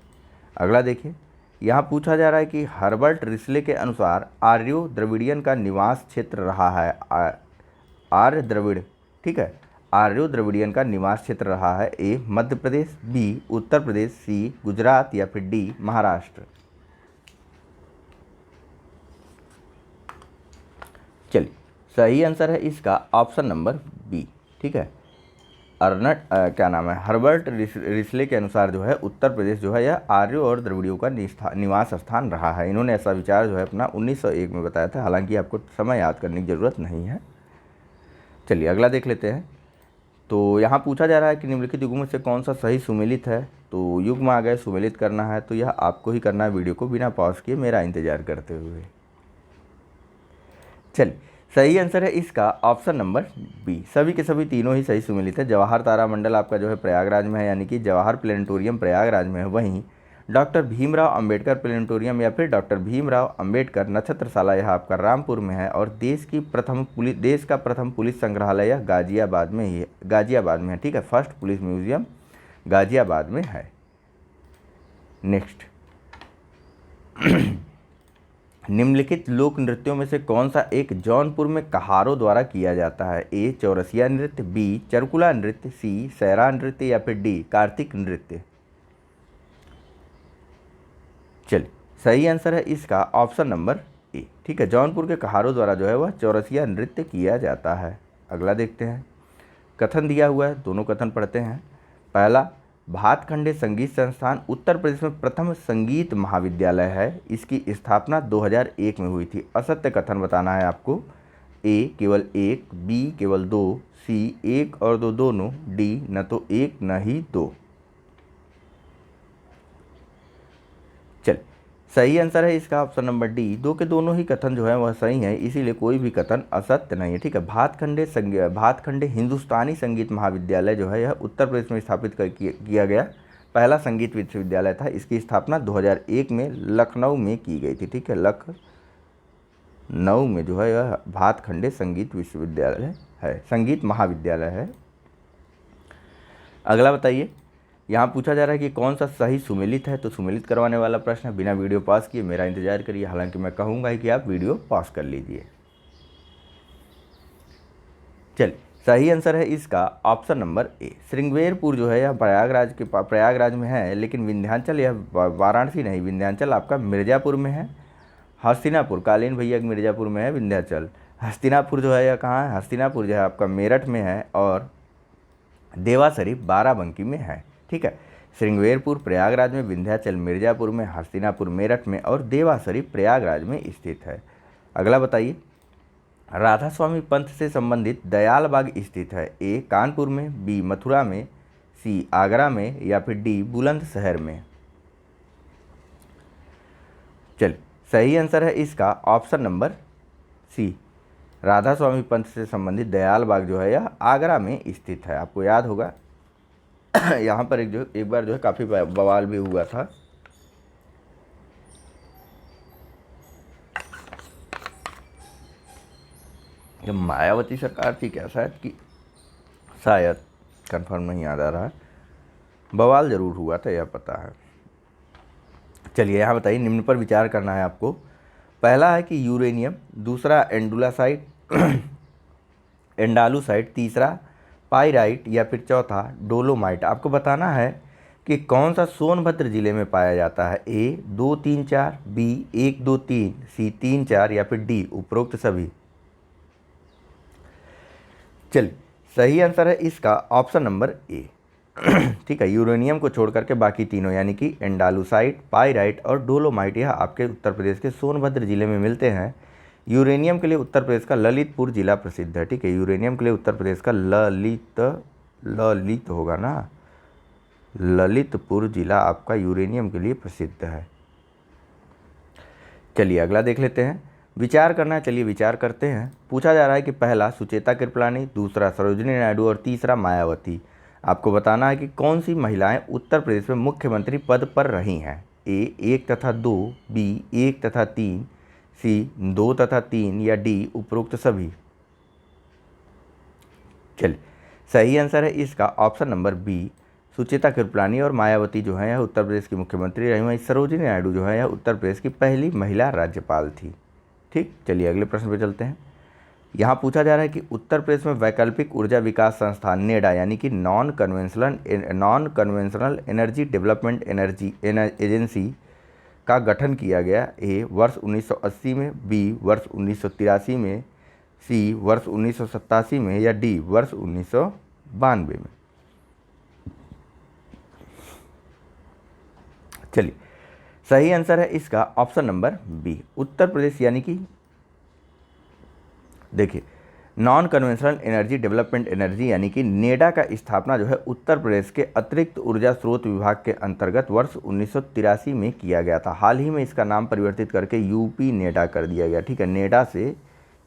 अगला देखिए, यहाँ पूछा जा रहा है कि हर्बर्ट रिस्ले के अनुसार आर्यो द्रविडियन का निवास क्षेत्र रहा है। आर्य द्रविड़, ठीक है, आर्यो द्रविडियन का निवास क्षेत्र रहा है। ए मध्य प्रदेश, बी उत्तर प्रदेश, सी गुजरात, या फिर डी महाराष्ट्र। चलिए, सही आंसर है इसका ऑप्शन नंबर बी। ठीक है, हर्बर्ट रिस्ले के अनुसार जो है उत्तर प्रदेश जो है यह आर्यों और द्रविड़ियों का निवास स्थान रहा है। इन्होंने ऐसा विचार जो है अपना 1901 में बताया था। हालांकि आपको समय याद करने की ज़रूरत नहीं है। चलिए अगला देख लेते हैं। तो यहाँ पूछा जा रहा है कि निम्नलिखित युग्म में से कौन सा सही सुमेलित है। तो युग्म आ गए, सुमेलित करना है तो यह आपको ही करना है, वीडियो को बिना पॉज किए मेरा इंतजार करते हुए। चलिए, सही आंसर है इसका ऑप्शन नंबर बी, सभी के सभी तीनों ही सही सुमेलित है। जवाहर तारामंडल आपका जो है प्रयागराज में है, यानी कि जवाहर प्लेनेटोरियम प्रयागराज में है। वहीं डॉक्टर भीमराव अंबेडकर प्लेनेटोरियम या फिर डॉक्टर भीमराव अंबेडकर नक्षत्रशाला यह आपका रामपुर में है। और देश का प्रथम पुलिस संग्रहालय यह गाजियाबाद में है। ठीक है, फर्स्ट पुलिस म्यूजियम गाजियाबाद में है। नेक्स्ट, निम्नलिखित लोक नृत्यों में से कौन सा एक जौनपुर में कहारों द्वारा किया जाता है। ए चौरसिया नृत्य, बी चरकुला नृत्य, सी सैरा नृत्य, या फिर डी कार्तिक नृत्य। चलिए, सही आंसर है इसका ऑप्शन नंबर ए। ठीक है, जौनपुर के कहारों द्वारा जो है वह चौरसिया नृत्य किया जाता है। अगला देखते हैं, कथन दिया हुआ है, दोनों कथन पढ़ते हैं। पहला, भातखंडे संगीत संस्थान उत्तर प्रदेश में प्रथम संगीत महाविद्यालय है। इसकी स्थापना 2001 में हुई थी। असत्य कथन बताना है आपको। ए केवल एक, बी केवल दो, सी एक और दो दोनों, डी न तो एक न ही दो। चल, सही आंसर है इसका ऑप्शन नंबर डी, दो के दोनों ही कथन जो है वह सही है, इसीलिए कोई भी कथन असत्य नहीं है। ठीक है, भातखंडे हिंदुस्तानी संगीत महाविद्यालय जो है यह उत्तर प्रदेश में स्थापित किया गया पहला संगीत विश्वविद्यालय था। इसकी स्थापना 2001 में लखनऊ में की गई थी। ठीक है, लखनऊ में जो है यह भातखंडे संगीत विश्वविद्यालय है, संगीत महाविद्यालय है। अगला बताइए, यहाँ पूछा जा रहा है कि कौन सा सही सुमेलित है। तो सुमेलित करवाने वाला प्रश्न है, बिना वीडियो पॉज किए मेरा इंतजार करिए, हालांकि मैं कहूँगा कि आप वीडियो पॉज कर लीजिए। चलिए, सही आंसर है इसका ऑप्शन नंबर ए, श्रृंगेरपुर जो है यह प्रयागराज में है, लेकिन विंध्याचल यह वाराणसी नहीं, विंध्याचल आपका मिर्ज़ापुर में है। हस्तिनापुर, कालीन भैया मिर्ज़ापुर में है विंध्याचल। हस्तिनापुर जो है यह कहाँ है, हस्तिनापुर जो है आपका मेरठ में है, और देवासरी बाराबंकी में है। ठीक है, श्रृंगेरपुर प्रयागराज में, विंध्याचल मिर्ज़ापुर में, हस्तिनापुर मेरठ में और देवासरी प्रयागराज में स्थित है। अगला बताइए, राधा स्वामी पंथ से संबंधित दयाल बाग स्थित है। ए कानपुर में, बी मथुरा में, सी आगरा में या फिर डी बुलंदशहर में। चल, सही आंसर है इसका ऑप्शन नंबर सी, राधा स्वामी पंथ से संबंधित दयाल बाग जो है यह आगरा में स्थित है। आपको याद होगा यहाँ पर एक बार जो है काफ़ी बवाल भी हुआ था। जब मायावती सरकार थी क्या, शायद कंफर्म नहीं याद आ रहा, बवाल ज़रूर हुआ था, यह पता है। चलिए, यहाँ बताइए, निम्न पर विचार करना है आपको। पहला है कि यूरेनियम, दूसरा एंडालुसाइट, तीसरा पाइराइट या फिर चौथा डोलोमाइट। आपको बताना है कि कौन सा सोनभद्र जिले में पाया जाता है। ए 2, 3, 4, बी 1, 2, 3, सी 3, 4 या फिर डी उपरोक्त सभी। चलिए, सही आंसर है इसका ऑप्शन नंबर ए। ठीक है, यूरेनियम को छोड़ करके बाकी तीनों यानी कि एंडालुसाइट, पाइराइट और डोलोमाइट यह आपके उत्तर प्रदेश के सोनभद्र जिले में मिलते हैं। यूरेनियम के लिए उत्तर प्रदेश का ललितपुर जिला प्रसिद्ध है। ठीक है, यूरेनियम के लिए उत्तर प्रदेश का ललित होगा ना, ललितपुर जिला आपका यूरेनियम के लिए प्रसिद्ध है। चलिए, अगला देख लेते हैं। विचार करना है, चलिए विचार करते हैं। पूछा जा रहा है कि पहला सुचेता कृपलानी, दूसरा सरोजिनी नायडू और तीसरा मायावती। आपको बताना है कि कौन सी महिलाएं उत्तर प्रदेश में मुख्यमंत्री पद पर रही हैं। ए 1 तथा 2, बी 1 तथा 3, सी 2 तथा 3 या डी उपरोक्त सभी। चलिए, सही आंसर है इसका option number B, Sucheta Kripalani और मायावती जो है यह उत्तर प्रदेश की मुख्यमंत्री रही हुई। सरोजिनी नायडू जो है यह उत्तर प्रदेश की पहली महिला राज्यपाल थी। ठीक, चलिए अगले प्रश्न पे चलते हैं। यहाँ पूछा जा रहा है कि उत्तर प्रदेश में वैकल्पिक ऊर्जा विकास संस्थान नेडा यानी कि non conventional energy development agency का गठन किया गया। ए वर्ष 1980 में, बी वर्ष 1983 में, सी वर्ष 1987 में या डी वर्ष 1992 में। चलिए, सही आंसर है इसका option number B, Uttar Pradesh यानी कि देखिए non conventional energy development energy यानी कि नेडा का स्थापना जो है उत्तर प्रदेश के अतिरिक्त ऊर्जा स्रोत विभाग के अंतर्गत वर्ष 1983 में किया गया था। हाल ही में इसका नाम परिवर्तित करके यूपी नेडा कर दिया गया। ठीक है, नेडा से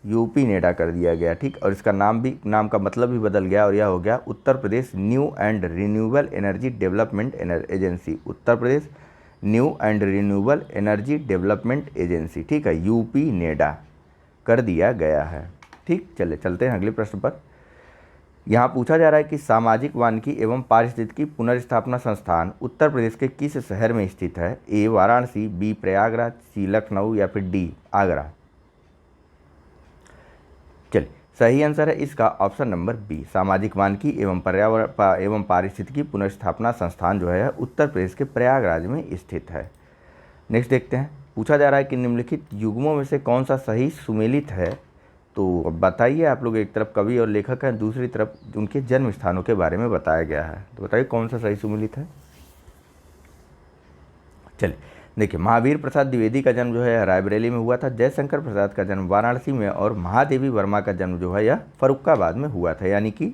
यूपी नेडा कर दिया गया। ठीक, और इसका नाम का मतलब भी बदल गया और यह हो गया Uttar Pradesh new and renewable energy development agency. Uttar Pradesh new and renewable energy development agency. ठीक है, यूपी नेडा कर दिया गया है। ठीक, चलते हैं अगले प्रश्न पर। यहाँ पूछा जा रहा है कि सामाजिक वानिकी एवं पारिस्थितिकी पुनर्स्थापना संस्थान उत्तर प्रदेश के किस शहर में स्थित है। ए वाराणसी, बी प्रयागराज, सी लखनऊ या फिर डी आगरा। चलिए, सही आंसर है इसका ऑप्शन नंबर बी, सामाजिक वानिकी एवं पर्यावरण एवं पारिस्थितिकी पुनर्स्थापना संस्थान जो है उत्तर प्रदेश के प्रयागराज में स्थित है। नेक्स्ट देखते हैं। पूछा जा रहा है कि निम्नलिखित युग्मों में से कौन सा सही सुमेलित है। तो अब बताइए, आप लोग एक तरफ कवि और लेखक हैं, दूसरी तरफ उनके जन्म स्थानों के बारे में बताया गया है, तो बताइए कौन सा सही सुमेलित है। चलिए देखिए, महावीर प्रसाद द्विवेदी का जन्म जो है रायबरेली में हुआ था, जयशंकर प्रसाद का जन्म वाराणसी में, और महादेवी वर्मा का जन्म जो है यह फर्रुखाबाद में हुआ था। यानी कि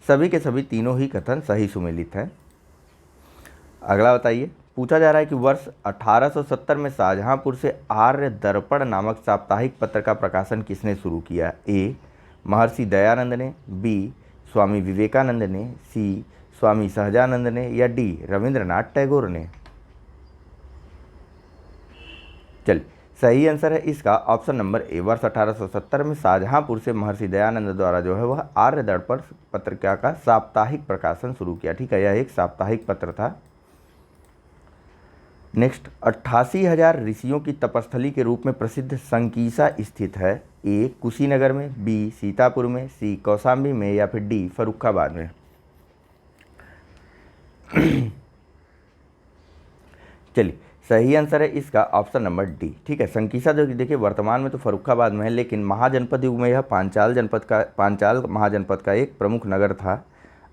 सभी के सभी तीनों ही कथन सही सुमेलित हैं। अगला बताइए, पूछा जा रहा है कि वर्ष 1870 में शाहजहांपुर से आर्य दर्पण नामक साप्ताहिक पत्र का प्रकाशन किसने शुरू किया। ए महर्षि दयानंद ने, बी स्वामी विवेकानंद ने, सी स्वामी सहजानंद ने, या डी रविंद्रनाथ टैगोर ने। चलिए सही आंसर है इसका ऑप्शन नंबर ए, वर्ष 1870 में शाहजहांपुर से महर्षि दयानंद द्वारा जो है वह आर्य दर्पण पत्रिका का साप्ताहिक प्रकाशन शुरू किया। ठीक है, यह एक साप्ताहिक पत्र था। नेक्स्ट, 88,000 ऋषियों की तपस्थली के रूप में प्रसिद्ध संकीसा स्थित है। ए कुशीनगर में, बी सीतापुर में, सी कौशाम्बी में, या फिर डी फर्रुखाबाद में। चलिए सही आंसर है इसका ऑप्शन नंबर डी। ठीक है, संकीसा जो देखिए वर्तमान में तो फर्रुखाबाद में है, लेकिन महाजनपद युग में यह पांचाल महाजनपद का एक प्रमुख नगर था,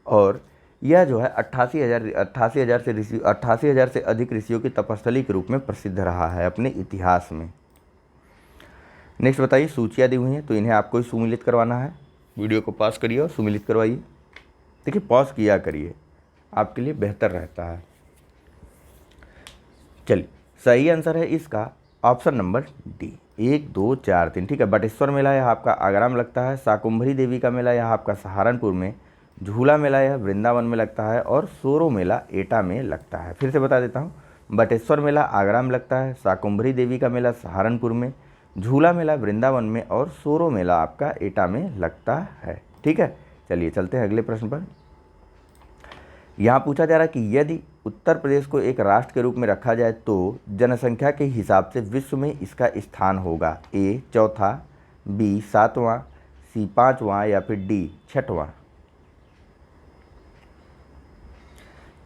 और यह जो है 88,000 से अधिक ऋषियों की तपस्थली के रूप में प्रसिद्ध रहा है अपने इतिहास में। नेक्स्ट बताइए, सूचियाँ दी हुई हैं तो इन्हें आपको ही सुमेलित करवाना है। वीडियो को पॉज करिए और सुमेलित करवाइए। देखिए पॉज किया करिए, आपके लिए बेहतर रहता है। चलिए सही आंसर है इसका ऑप्शन नंबर डी, 1 2 4 3। ठीक है, बटेश्वर मेला यह आपका आगरा में लगता है, शाकुंभरी देवी का मेला यह आपका सहारनपुर में, झूला मेला यह वृंदावन में लगता है, और सोरो मेला एटा में लगता है। फिर से बता देता हूँ, बटेश्वर मेला आगरा में लगता है, शाकुंभरी देवी का मेला सहारनपुर में, झूला मेला वृंदावन में, और सोरो मेला आपका एटा में लगता है। ठीक है, चलिए चलते हैं अगले प्रश्न पर। यहाँ पूछा जा रहा है कि यदि उत्तर प्रदेश को एक राष्ट्र के रूप में रखा जाए तो जनसंख्या के हिसाब से विश्व में इसका स्थान होगा। ए चौथा, बी सातवां, सी पाँचवां, या फिर डी छठवां।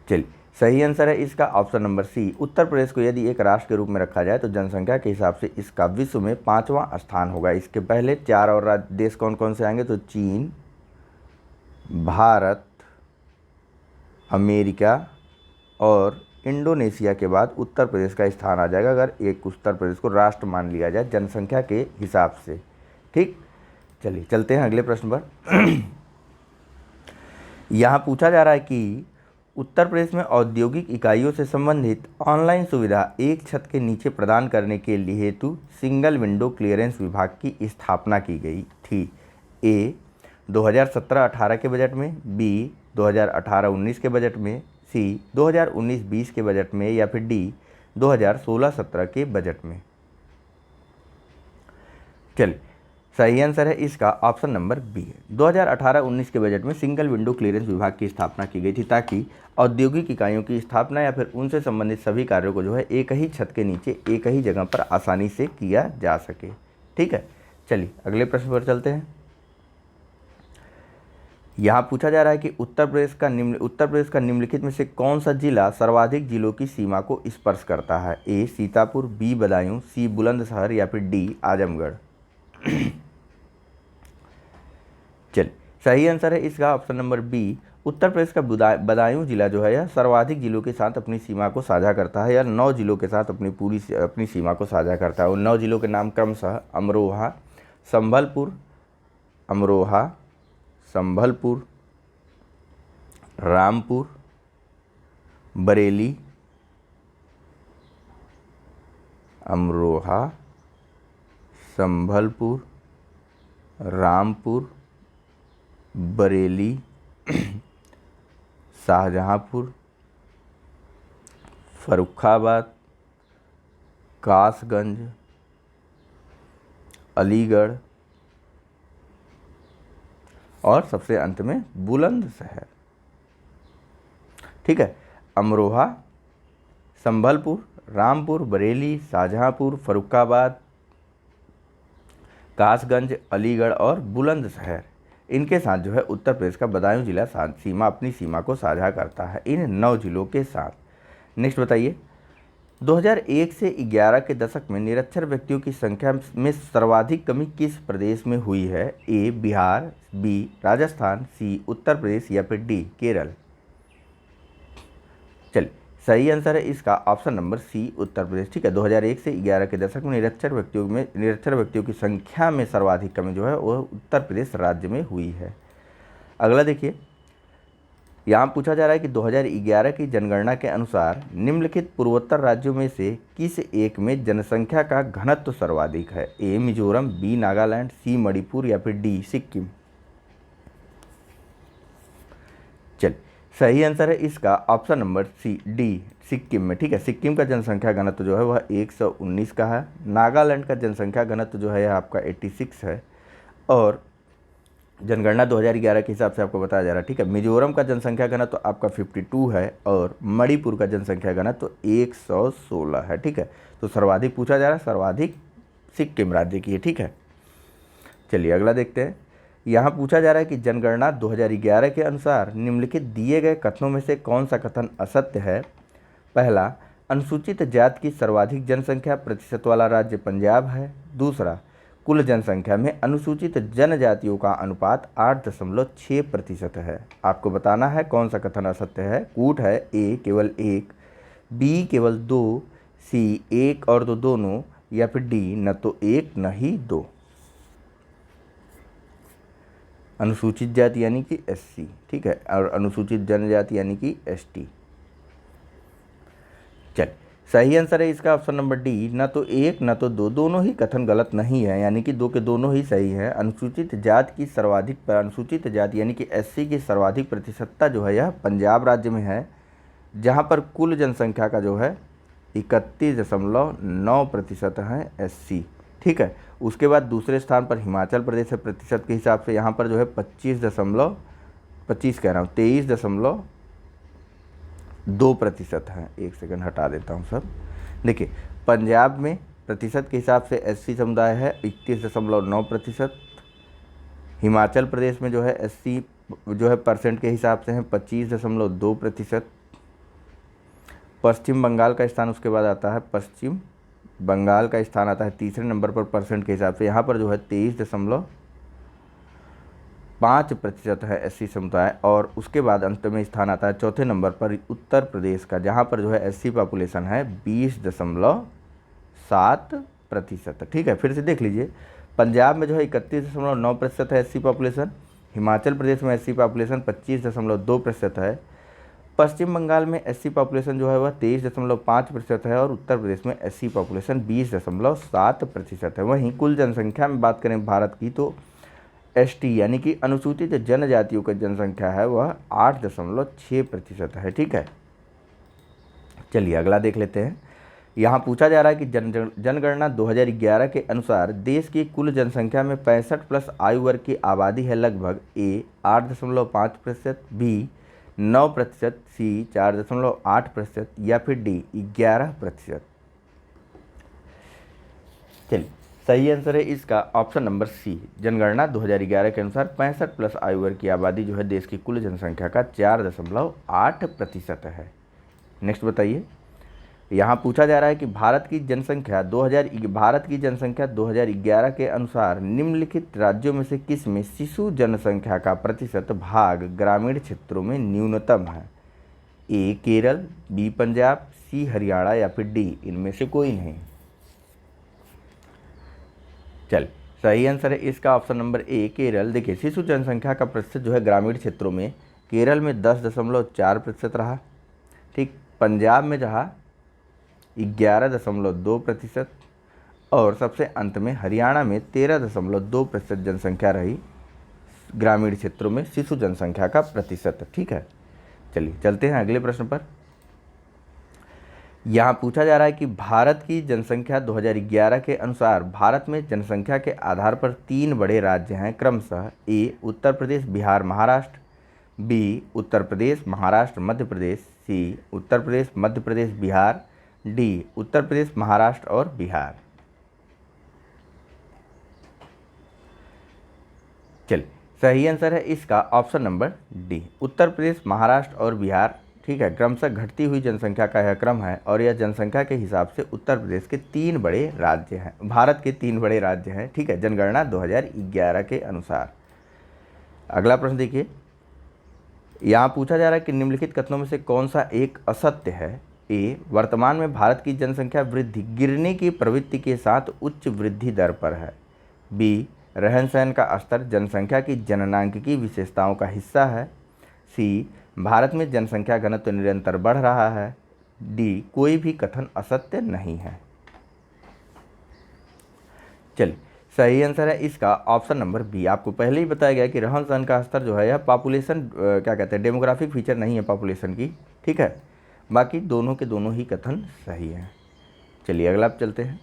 चलिए सही आंसर है इसका ऑप्शन नंबर सी, उत्तर प्रदेश को यदि एक राष्ट्र के रूप में रखा जाए तो जनसंख्या के हिसाब से इसका विश्व में 5वां स्थान होगा। इसके पहले 4 और देश कौन कौन से आएंगे, तो चीन, भारत, अमेरिका और इंडोनेशिया के बाद उत्तर प्रदेश का स्थान आ जाएगा, अगर एक उत्तर प्रदेश को राष्ट्र मान लिया जाए जनसंख्या के हिसाब से। ठीक, चलिए चलते हैं अगले प्रश्न पर। यहाँ पूछा जा रहा है कि उत्तर प्रदेश में औद्योगिक इकाइयों से संबंधित ऑनलाइन सुविधा एक छत के नीचे प्रदान करने के लिए हेतु सिंगल विंडो क्लियरेंस विभाग की स्थापना की गई थी। ए 2017-18 के बजट में, बी 2018-19 के बजट में, सी 2019-20 के बजट में, या फिर डी 2016-17 के बजट में। चलिए सही आंसर है इसका ऑप्शन नंबर बी है, 2018-19 के बजट में सिंगल विंडो क्लियरेंस विभाग की स्थापना की गई थी, ताकि औद्योगिक इकाइयों की स्थापना या फिर उनसे संबंधित सभी कार्यों को जो है एक ही छत के नीचे एक ही जगह पर आसानी से किया जा सके। ठीक है, चलिए अगले प्रश्न पर चलते हैं। यहाँ पूछा जा रहा है कि उत्तर प्रदेश का निम्नलिखित में से कौन सा जिला सर्वाधिक जिलों की सीमा को स्पर्श करता है। ए सीतापुर, बी बदायूं, सी बुलंदशहर, या फिर डी आजमगढ़। चलिए सही आंसर है इसका option number B, Uttar Pradesh का बदायूं जिला जो है यह सर्वाधिक जिलों के साथ अपनी सीमा को साझा करता है, या 9 जिलों के साथ अपनी सीमा को साझा करता है। और 9 जिलों के नाम क्रमशः अमरोहा, संभलपुर, रामपुर, बरेली, अमरोहा, संभलपुर, रामपुर, बरेली, शाहजहांपुर, फर्रुखाबाद, कासगंज, अलीगढ़ और सबसे अंत में बुलंदशहर। ठीक है, अमरोहा, संभलपुर, रामपुर, बरेली, शाहजहांपुर, फर्रुखाबाद, कासगंज, अलीगढ़ और बुलंदशहर, इनके साथ जो है उत्तर प्रदेश का बदायूं जिला अपनी सीमा को साझा करता है इन 9 जिलों के साथ। नेक्स्ट बताइए, 2001 से 11 के दशक में निरक्षर व्यक्तियों की संख्या में सर्वाधिक कमी किस प्रदेश में हुई है? ए बिहार, बी राजस्थान, सी उत्तर प्रदेश या फिर डी केरल। चलिए, सही आंसर है इसका ऑप्शन नंबर सी उत्तर प्रदेश। ठीक है, 2001 से 11 के दशक में निरक्षर व्यक्तियों की संख्या में सर्वाधिक कमी जो है वह उत्तर प्रदेश राज्य में हुई है। अगला देखिए, यहाँ पूछा जा रहा है कि 2011 की जनगणना के अनुसार निम्नलिखित पूर्वोत्तर राज्यों में से किस एक में जनसंख्या का घनत्व सर्वाधिक है? A Mizoram, B Nagaland, C Manipur या फिर डी सिक्किम। चल, सही आंसर है इसका option number C D Sikkim में। ठीक है, सिक्किम का जनसंख्या घनत्व जो है वह 119 का है। नागालैंड का जनसंख्या घनत्व जो है आपका 86 है और जनगणना 2011 के हिसाब से आपको बताया जा रहा है। ठीक है, मिजोरम का जनसंख्या घनत्व तो आपका 52 है और मणिपुर का जनसंख्या घनत्व तो 116 है। ठीक है, तो सर्वाधिक पूछा जा रहा है, सर्वाधिक सिक्किम राज्य की है। ठीक है, चलिए अगला देखते हैं। यहाँ पूछा जा रहा है कि जनगणना 2011 के अनुसार निम्नलिखित दिए गए कथनों में से कौन सा कथन असत्य है? पहला, अनुसूचित जाति की सर्वाधिक जनसंख्या प्रतिशत वाला राज्य पंजाब है। दूसरा, कुल जनसंख्या में अनुसूचित जनजातियों का अनुपात 8.6% है। आपको बताना है कौन सा कथन असत्य है। कूट है ए केवल 1, बी केवल 2, सी 1 और 2 दोनों या फिर डी न तो 1 न ही 2। अनुसूचित जाति यानी कि एससी, ठीक है, और अनुसूचित जनजाति यानी कि एसटी। चल, सही आंसर है इसका ऑप्शन नंबर डी, न तो 1 न तो 2, दोनों ही कथन गलत नहीं है, यानी कि 2 के दोनों ही सही है। अनुसूचित जाति यानी कि एससी की सर्वाधिक प्रतिशतता जो है यह पंजाब राज्य में है, जहां पर कुल जनसंख्या का जो है 31.9% है एससी। ठीक है, उसके बाद दूसरे स्थान पर हिमाचल प्रदेश है प्रतिशत के हिसाब से, यहाँ पर जो है 23.2% है। एक सेकंड हटा देता हूँ सब। देखिए, पंजाब में प्रतिशत के हिसाब से एससी समुदाय है 31.9%। हिमाचल प्रदेश में जो है एससी जो है परसेंट के हिसाब से है 25.2%। पश्चिम बंगाल का स्थान उसके बाद आता है, पश्चिम बंगाल का स्थान आता है तीसरे नंबर पर परसेंट के हिसाब से, यहाँ पर जो है 23.5% है एससी समुदाय। और उसके बाद अंत में स्थान आता है चौथे नंबर पर उत्तर प्रदेश का, जहाँ पर जो है एससी पॉपुलेशन है 20.7%। ठीक है, फिर से देख लीजिए, पंजाब में जो है 31.9% है एससी पॉपुलेशन, हिमाचल प्रदेश में एससी पॉपुलेशन 25.2% है, पश्चिम बंगाल में एससी पॉपुलेशन जो है वह 23.5% है और उत्तर प्रदेश में एससी पॉपुलेशन 20.7% है। वहीं कुल जनसंख्या में बात करें भारत की तो एसटी यानी कि अनुसूचित जनजातियों की जनसंख्या है वह 8.6% है। ठीक है, चलिए अगला देख लेते हैं। यहाँ पूछा जा रहा है कि जनगणना 2011 के अनुसार देश की कुल जनसंख्या में 65+ आयु वर्ग की आबादी है लगभग ए 8.5%, बी 9%, सी 4.8% या फिर डी 11%। चलिए, सही आंसर है इसका ऑप्शन नंबर सी। जनगणना 2011 के अनुसार 65+ आयु वर्ग की आबादी जो है देश की कुल जनसंख्या का 4.8% है। नेक्स्ट बताइए, यहाँ पूछा जा रहा है कि भारत की जनसंख्या 2011 के अनुसार निम्नलिखित राज्यों में से किस में शिशु जनसंख्या का प्रतिशत भाग ग्रामीण क्षेत्रों में न्यूनतम है? ए केरल, बी पंजाब, सी हरियाणा या फिर डी इनमें से कोई नहीं। चल, सही आंसर है इसका ऑप्शन नंबर ए केरल। देखिए, शिशु जनसंख्या का प्रतिशत जो है ग्रामीण क्षेत्रों में केरल में 10.4% रहा। ठीक, पंजाब में रहा 11.2% और सबसे अंत में हरियाणा में 13.2% जनसंख्या रही ग्रामीण क्षेत्रों में शिशु जनसंख्या का प्रतिशत। ठीक है, चलिए चलते हैं अगले प्रश्न पर। यहाँ पूछा जा रहा है कि भारत की जनसंख्या 2011 के अनुसार भारत में जनसंख्या के आधार पर 3 बड़े राज्य हैं क्रमशः ए उत्तर प्रदेश, बिहार, महाराष्ट्र, बी उत्तर प्रदेश, महाराष्ट्र, मध्य प्रदेश, सी उत्तर प्रदेश, मध्य प्रदेश, बिहार, डी उत्तर प्रदेश, महाराष्ट्र और बिहार। चलिए, सही आंसर है इसका option number D Uttar Pradesh, Maharashtra और बिहार ठीक है, क्रमशः घटती हुई जनसंख्या का यह क्रम है और यह जनसंख्या के हिसाब से उत्तर प्रदेश के 3 बड़े राज्य हैं, भारत के 3 बड़े राज्य हैं, ठीक है, जनगणना 2011 के अनुसार। अगला प्रश्न देखिए, यहाँ पूछा जा रहा है कि निम्नलिखित कथनों में से कौन सा एक असत्य है। ए, वर्तमान में भारत की जनसंख्या वृद्धि गिरने की प्रवृत्ति के साथ उच्च वृद्धि दर पर है। बी, रहन सहन का स्तर जनसंख्या की जननांकिकी विशेषताओं का हिस्सा है। सी, भारत में जनसंख्या घनत्व निरंतर बढ़ रहा है। डी, कोई भी कथन असत्य नहीं है। चलिए, सही आंसर है इसका ऑप्शन नंबर बी। आपको पहले ही बताया गया कि रहन सहन का स्तर जो है यह पॉपुलेशन क्या कहते हैं, डेमोग्राफिक फीचर नहीं है पॉपुलेशन की, ठीक है। बाकी दोनों के दोनों ही कथन सही हैं। चलिए अगला आप चलते हैं।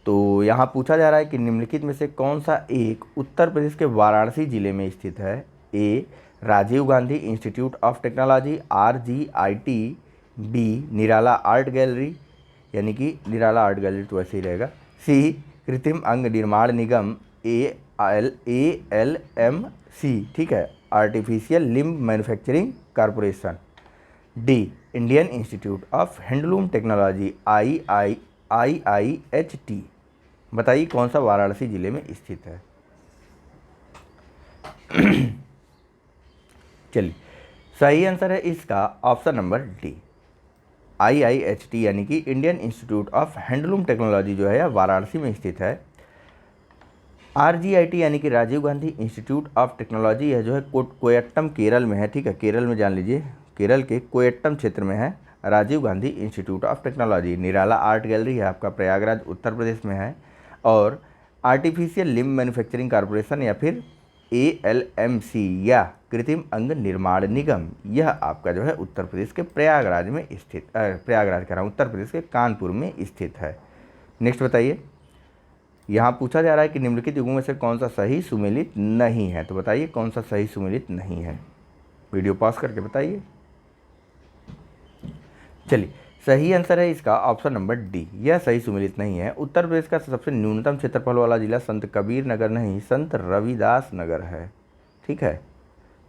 तो यहाँ पूछा जा रहा है कि निम्नलिखित में से कौन सा एक उत्तर प्रदेश के वाराणसी जिले में स्थित है। A, Rajiv Gandhi institute of technology RGIT। B, Nirala art gallery, यानी कि निराला आर्ट गैलरी तो वैसे ही रहेगा। सी, कृत्रिम अंग निर्माण निगम ALMC, ठीक है, artificial limb manufacturing corporation. D, Indian institute of handloom technology IIHT। बताइए कौन सा वाराणसी जिले में स्थित है। चलिए, सही आंसर है इसका ऑप्शन नंबर डी, IIHT यानी कि Indian institute of handloom technology जो है वाराणसी में स्थित है। RGIT यानी कि Rajiv Gandhi institute of technology है जो है कोयट्टम केरल में है, ठीक है, केरल में जान लीजिए, केरल के कोयट्टम क्षेत्र में है Rajiv Gandhi institute of technology. Nirala art gallery है आपका प्रयागराज उत्तर प्रदेश में है। और आर्टिफिशियल लिम्ब मैन्युफैक्चरिंग कॉरपोरेशन या फिर ALMC या कृत्रिम अंग निर्माण निगम, यह आपका जो है उत्तर प्रदेश के प्रयागराज में स्थित, प्रयागराज कह रहा हूँ, उत्तर प्रदेश के कानपुर में स्थित है। नेक्स्ट बताइए, यहाँ पूछा जा रहा है कि निम्नलिखित युगों में से कौन सा सही सुमेलित नहीं है। तो बताइए कौन सा सही सुमेलित नहीं है, वीडियो पॉज करके बताइए। चलिए, सही आंसर है इसका ऑप्शन नंबर डी, यह सही सुमेलित नहीं है। उत्तर प्रदेश का सबसे न्यूनतम क्षेत्रफल वाला जिला संत कबीर नगर नहीं, संत रविदास नगर है, ठीक है,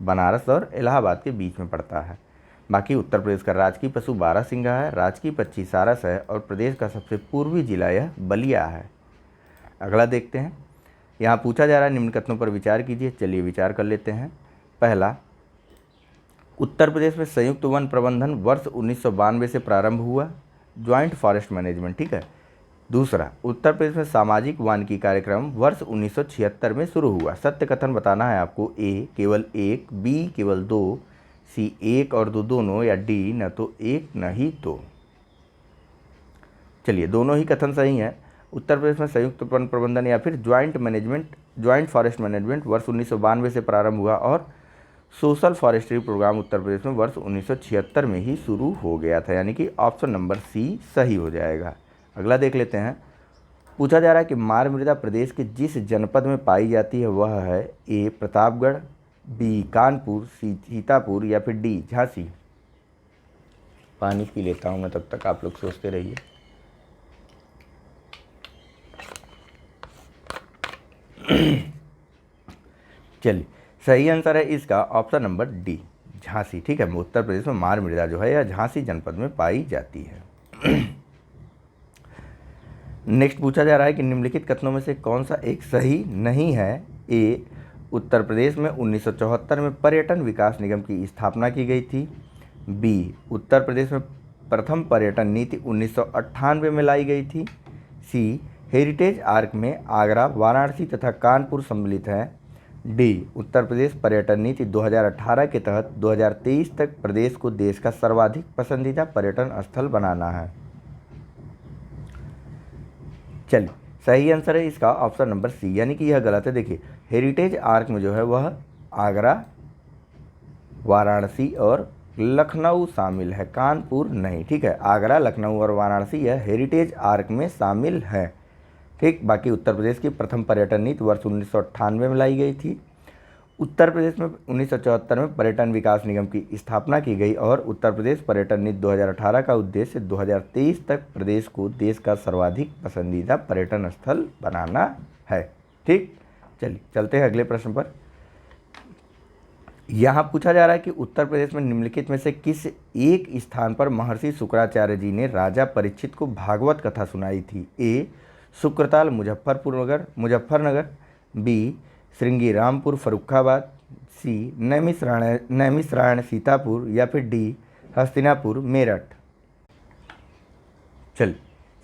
बनारस और इलाहाबाद के बीच में पड़ता है। बाकी उत्तर प्रदेश का राजकीय पशु बारहसिंगा है, राजकीय पक्षी सारस है और प्रदेश का सबसे पूर्वी जिला यह बलिया है। अगला देखते हैं, यहाँ पूछा जा रहा है निम्न कथनों पर विचार कीजिए। चलिए विचार कर लेते हैं। पहला, उत्तर प्रदेश में संयुक्त वन प्रबंधन वर्ष 1992 से प्रारंभ हुआ, ज्वाइंट फॉरेस्ट मैनेजमेंट, ठीक है। दूसरा, उत्तर प्रदेश में सामाजिक वानिकी कार्यक्रम वर्ष 1976 में शुरू हुआ। सत्य कथन बताना है आपको। ए, केवल एक। बी, केवल दो। सी, एक और दो दोनों, या डी, न तो एक न ही दो। चलिए, दोनों ही कथन सही हैं। उत्तर प्रदेश में संयुक्त वन प्रबंधन या फिर ज्वाइंट फॉरेस्ट मैनेजमेंट वर्ष 1992 से प्रारंभ हुआ और social forestry programme Uttar Pradesh में वर्ष 1976 में ही शुरू हो गया था, यानी कि ऑप्शन नंबर सी सही हो जाएगा। अगला देख लेते हैं। पूछा जा रहा है कि मार मृदा प्रदेश के जिस जनपद में पाई जाती है वह है। ए, प्रतापगढ़। बी, कानपुर। सी, सीतापुर या फिर डी, झांसी। पानी पी लेता हूँ मैं, तब तक आप लोग सोचते रहिए। चलिए, सही आंसर है इसका ऑप्शन नंबर डी, झांसी, ठीक है। उत्तर प्रदेश में मार मृदा जो है यह झांसी जनपद में पाई जाती है। नेक्स्ट पूछा जा रहा है कि निम्नलिखित कथनों में से कौन सा एक सही नहीं है। ए, उत्तर प्रदेश में 1974 में पर्यटन विकास निगम की स्थापना की गई थी। बी, उत्तर प्रदेश में प्रथम पर्यटन नीति 1998 में लाई गई थी। सी, हेरिटेज आर्क में आगरा, वाराणसी तथा कानपुर सम्मिलित हैं। डी, उत्तर प्रदेश पर्यटन नीति 2018 के तहत 2023 तक प्रदेश को देश का सर्वाधिक पसंदीदा पर्यटन स्थल बनाना है। चलिए, सही आंसर है इसका ऑप्शन नंबर सी, यानी कि यह गलत है। देखिए, हेरिटेज आर्क में जो है वह आगरा, वाराणसी और लखनऊ शामिल है, कानपुर नहीं, ठीक है। आगरा, लखनऊ और वाराणसी यह हेरिटेज आर्क में शामिल है, ठीक। बाकी उत्तर प्रदेश की प्रथम पर्यटन नीति वर्ष 1998 में लाई गई थी। उत्तर प्रदेश में 1974 में पर्यटन विकास निगम की स्थापना की गई और उत्तर प्रदेश पर्यटन नीति 2018 का उद्देश्य 2023 तक प्रदेश को देश का सर्वाधिक पसंदीदा पर्यटन स्थल बनाना है, ठीक। चलिए चलते हैं अगले प्रश्न पर। यहाँ पूछा जा रहा है कि उत्तर प्रदेश में निम्नलिखित में से किस एक स्थान पर महर्षि शुक्राचार्य जी ने राजा परीक्षित को भागवत कथा सुनाई थी। ए शुक्रताल मुजफ्फरनगर, बी श्रृंगी रामपुर फर्रुखाबाद, सी नैमिषारण्य सीतापुर, या फिर डी हस्तिनापुर मेरठ। चल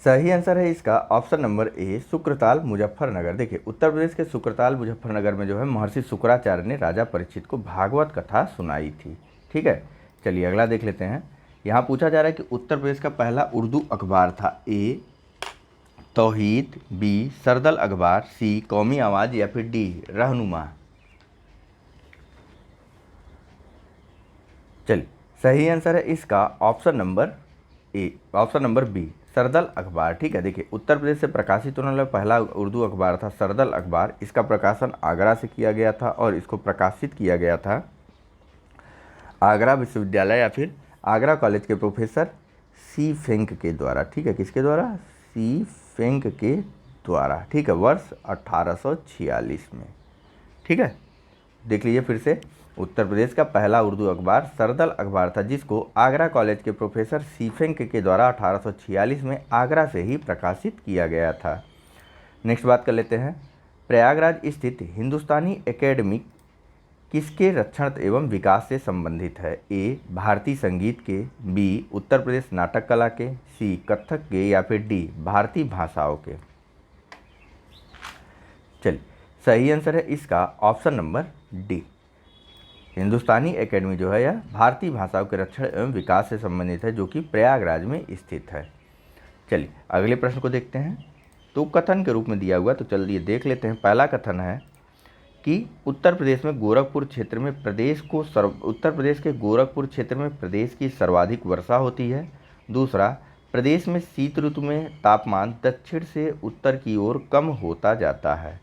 सही आंसर है इसका option number A Shukratal Muzaffarnagar. देखिए उत्तर प्रदेश के शुक्रताल मुजफ्फरनगर में जो है महर्षि शुक्राचार्य ने राजा परीक्षित को भागवत कथा सुनाई थी। ठीक है, चलिए अगला देख लेते हैं। यहाँ पूछा जा रहा है कि उत्तर प्रदेश का पहला उर्दू अखबार था। ए तौहीद, बी सरदल अखबार, सी कौमी आवाज़, या फिर डी रहनुमा। चलिए सही आंसर है इसका ऑप्शन नंबर बी सरदल अखबार। ठीक है, देखिए उत्तर प्रदेश से प्रकाशित होने वाला पहला उर्दू अखबार था सरदल अखबार। इसका प्रकाशन आगरा से किया गया था और इसको प्रकाशित किया गया था आगरा विश्वविद्यालय या फिर आगरा कॉलेज के प्रोफेसर सी फेंक के द्वारा। ठीक है, किसके द्वारा? सी फेंक के द्वारा। ठीक है, वर्ष 1846 में। ठीक है, देख लीजिए फिर से, उत्तर प्रदेश का पहला उर्दू अखबार सरदल अखबार था जिसको आगरा कॉलेज के प्रोफेसर सीफेंक के द्वारा 1846 में आगरा से ही प्रकाशित किया गया था। नेक्स्ट बात कर लेते हैं, प्रयागराज स्थित हिंदुस्तानी एकेडमी किसके रक्षण एवं विकास से संबंधित है? ए भारतीय संगीत के, बी उत्तर प्रदेश नाटक कला के, सी कथक के, या फिर डी भारतीय भाषाओं के। चलिए सही आंसर है इसका ऑप्शन नंबर डी हिंदुस्तानी एकेडमी जो है यह भारतीय भाषाओं के रक्षण एवं विकास से संबंधित है जो कि प्रयागराज में स्थित है। चलिए अगले प्रश्न को देखते हैं। तो कथन के रूप में दिया हुआ, तो चलिए देख लेते हैं। पहला कथन है कि उत्तर प्रदेश में गोरखपुर क्षेत्र में उत्तर प्रदेश के गोरखपुर क्षेत्र में प्रदेश की सर्वाधिक वर्षा होती है। दूसरा, प्रदेश में शीत ऋतु में तापमान दक्षिण से उत्तर की ओर कम होता जाता है।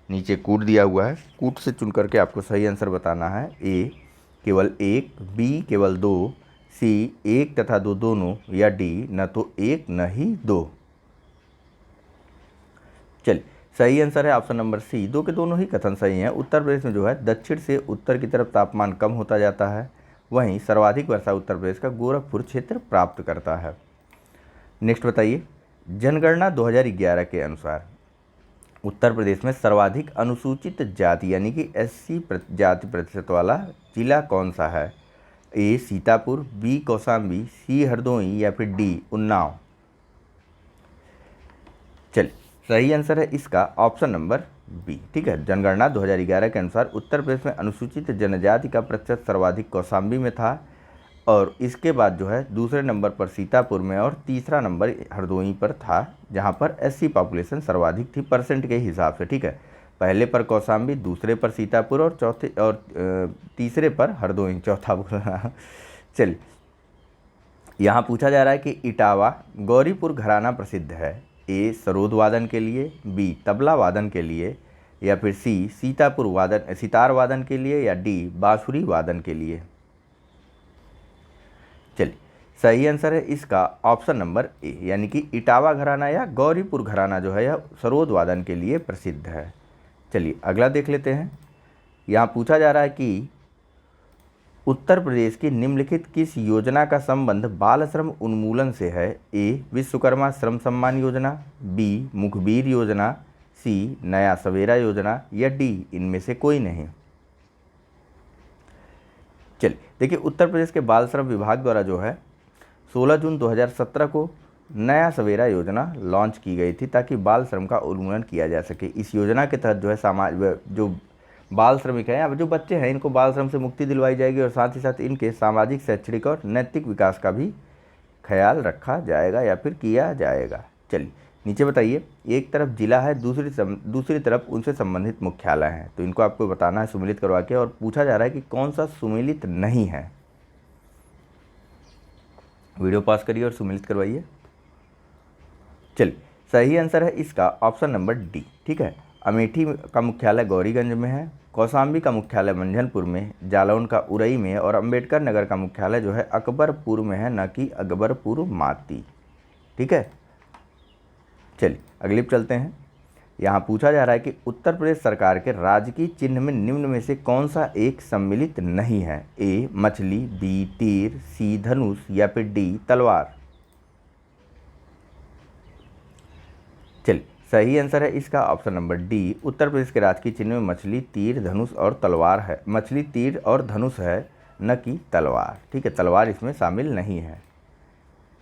नीचे कूट दिया हुआ है, कूट से चुन करके आपको सही आंसर बताना है। ए केवल एक, बी केवल दो, सी एक तथा दो दोनों, या डी न तो एक न ही दो। चलिए सही आंसर है ऑप्शन नंबर सी, दो के दोनों ही कथन सही हैं। उत्तर प्रदेश में जो है दक्षिण से उत्तर की तरफ तापमान कम होता जाता है, वहीं सर्वाधिक वर्षा उत्तर प्रदेश का गोरखपुर क्षेत्र प्राप्त करता है। नेक्स्ट बताइए, जनगणना 2011 के अनुसार उत्तर प्रदेश में सर्वाधिक अनुसूचित जाति यानी कि एससी जाति प्रतिशत वाला जिला कौन सा है? ए सीतापुर, बी कौशाम्बी, सी हरदोई, या फिर डी उन्नाव। चलिए सही आंसर है इसका ऑप्शन नंबर बी। ठीक है, जनगणना 2011 के अनुसार उत्तर प्रदेश में अनुसूचित जनजाति का प्रतिशत सर्वाधिक कौशाम्बी में था, और इसके बाद जो है दूसरे नंबर पर सीतापुर में और तीसरा नंबर हरदोई पर था, जहां पर एससी पॉपुलेशन सर्वाधिक थी परसेंट के हिसाब से। ठीक है, पहले पर कौशाम्बी, दूसरे पर सीतापुर और तीसरे पर हरदोई, चौथा बोलना। चलिए यहाँ पूछा जा रहा है कि इटावा गौरीपुर घराना प्रसिद्ध है। ए सरोद वादन के लिए, बी तबला वादन के लिए, या फिर सी सितार वादन के लिए, या डी बांसुरी वादन के लिए। चलिए सही आंसर है इसका ऑप्शन नंबर ए, यानी कि इटावा घराना या गौरीपुर घराना जो है यह सरोद वादन के लिए प्रसिद्ध है। चलिए अगला देख लेते हैं। यहाँ पूछा जा रहा है कि उत्तर प्रदेश की निम्नलिखित किस योजना का संबंध बाल श्रम उन्मूलन से है? ए विश्वकर्मा श्रम सम्मान योजना, बी मुखबिर योजना, सी नया सवेरा योजना, या डी इनमें से कोई नहीं। चलिए देखिए, उत्तर प्रदेश के बाल श्रम विभाग द्वारा जो है 16 जून 2017 को नया सवेरा योजना लॉन्च की गई थी ताकि बाल श्रम का उन्मूलन किया जा सके। इस योजना के तहत जो है जो बाल श्रमिक हैं या जो बच्चे हैं इनको बाल श्रम से मुक्ति दिलवाई जाएगी और साथ ही साथ इनके सामाजिक, शैक्षणिक और नैतिक विकास का भी ख्याल रखा जाएगा या फिर किया जाएगा। चलिए नीचे बताइए, एक तरफ जिला है, दूसरी तरफ उनसे संबंधित मुख्यालय हैं, तो इनको आपको बताना है सुमेलित करवा के, और पूछा जा रहा है कि कौन सा सुमेलित नहीं है। वीडियो पॉज करिए और सुमेलित करवाइए। चलिए सही आंसर है इसका ऑप्शन नंबर डी। ठीक है, अमेठी का मुख्यालय गौरीगंज में है, कौशाम्बी का मुख्यालय मंझनपुर में, जालौन का उरई में, और अंबेडकर नगर का मुख्यालय जो है अकबरपुर में है, न कि अकबरपुर माती। ठीक है, चलिए अगली पर चलते हैं। यहाँ पूछा जा रहा है कि उत्तर प्रदेश सरकार के राजकीय चिन्ह में निम्न में से कौन सा एक सम्मिलित नहीं है? ए मछली, बी तीर, सी धनुष या फिर डी तलवार। चलिए, सही आंसर है इसका option number D. Uttar Pradesh के राजकीय चिन्ह में मछली, तीर, धनुष और तलवार है। मछली, तीर और धनुष है, न कि तलवार। ठीक है, तलवार इसमें शामिल नहीं है।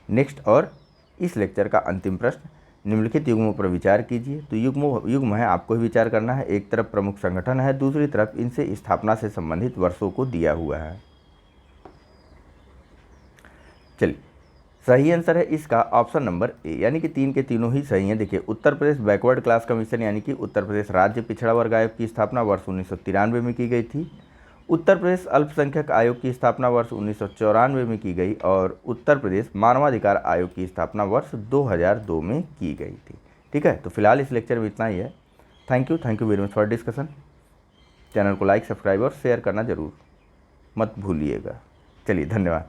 नेक्स्ट और इस लेक्चर का अंतिम प्रश्न, निम्नलिखित युग्मों पर विचार कीजिए। तो युग्म है, आपको ही विचार करना है। एक तरफ प्रमुख संगठन है, दूसरी तरफ इनसे स्थापना से संबंधित वर्षों को दिया हुआ है। चलिए, सही आंसर है इसका ऑप्शन नंबर ए, यानी कि 3 के तीनों ही सही हैं। देखिए, Uttar Pradesh backward class commission यानी कि उत्तर प्रदेश राज्य पिछड़ा वर्ग आयोग की स्थापना वर्ष 1993 में की गई थी। उत्तर प्रदेश अल्पसंख्यक आयोग की स्थापना वर्ष 1994 में की गई और उत्तर प्रदेश मानवाधिकार आयोग की स्थापना वर्ष 2002 में की गई थी। ठीक है, तो फिलहाल इस लेक्चर में इतना ही है। Thank you very much for discussion. Channel को लाइक, सब्सक्राइब और शेयर करना जरूर मत भूलिएगा। चलिए, धन्यवाद।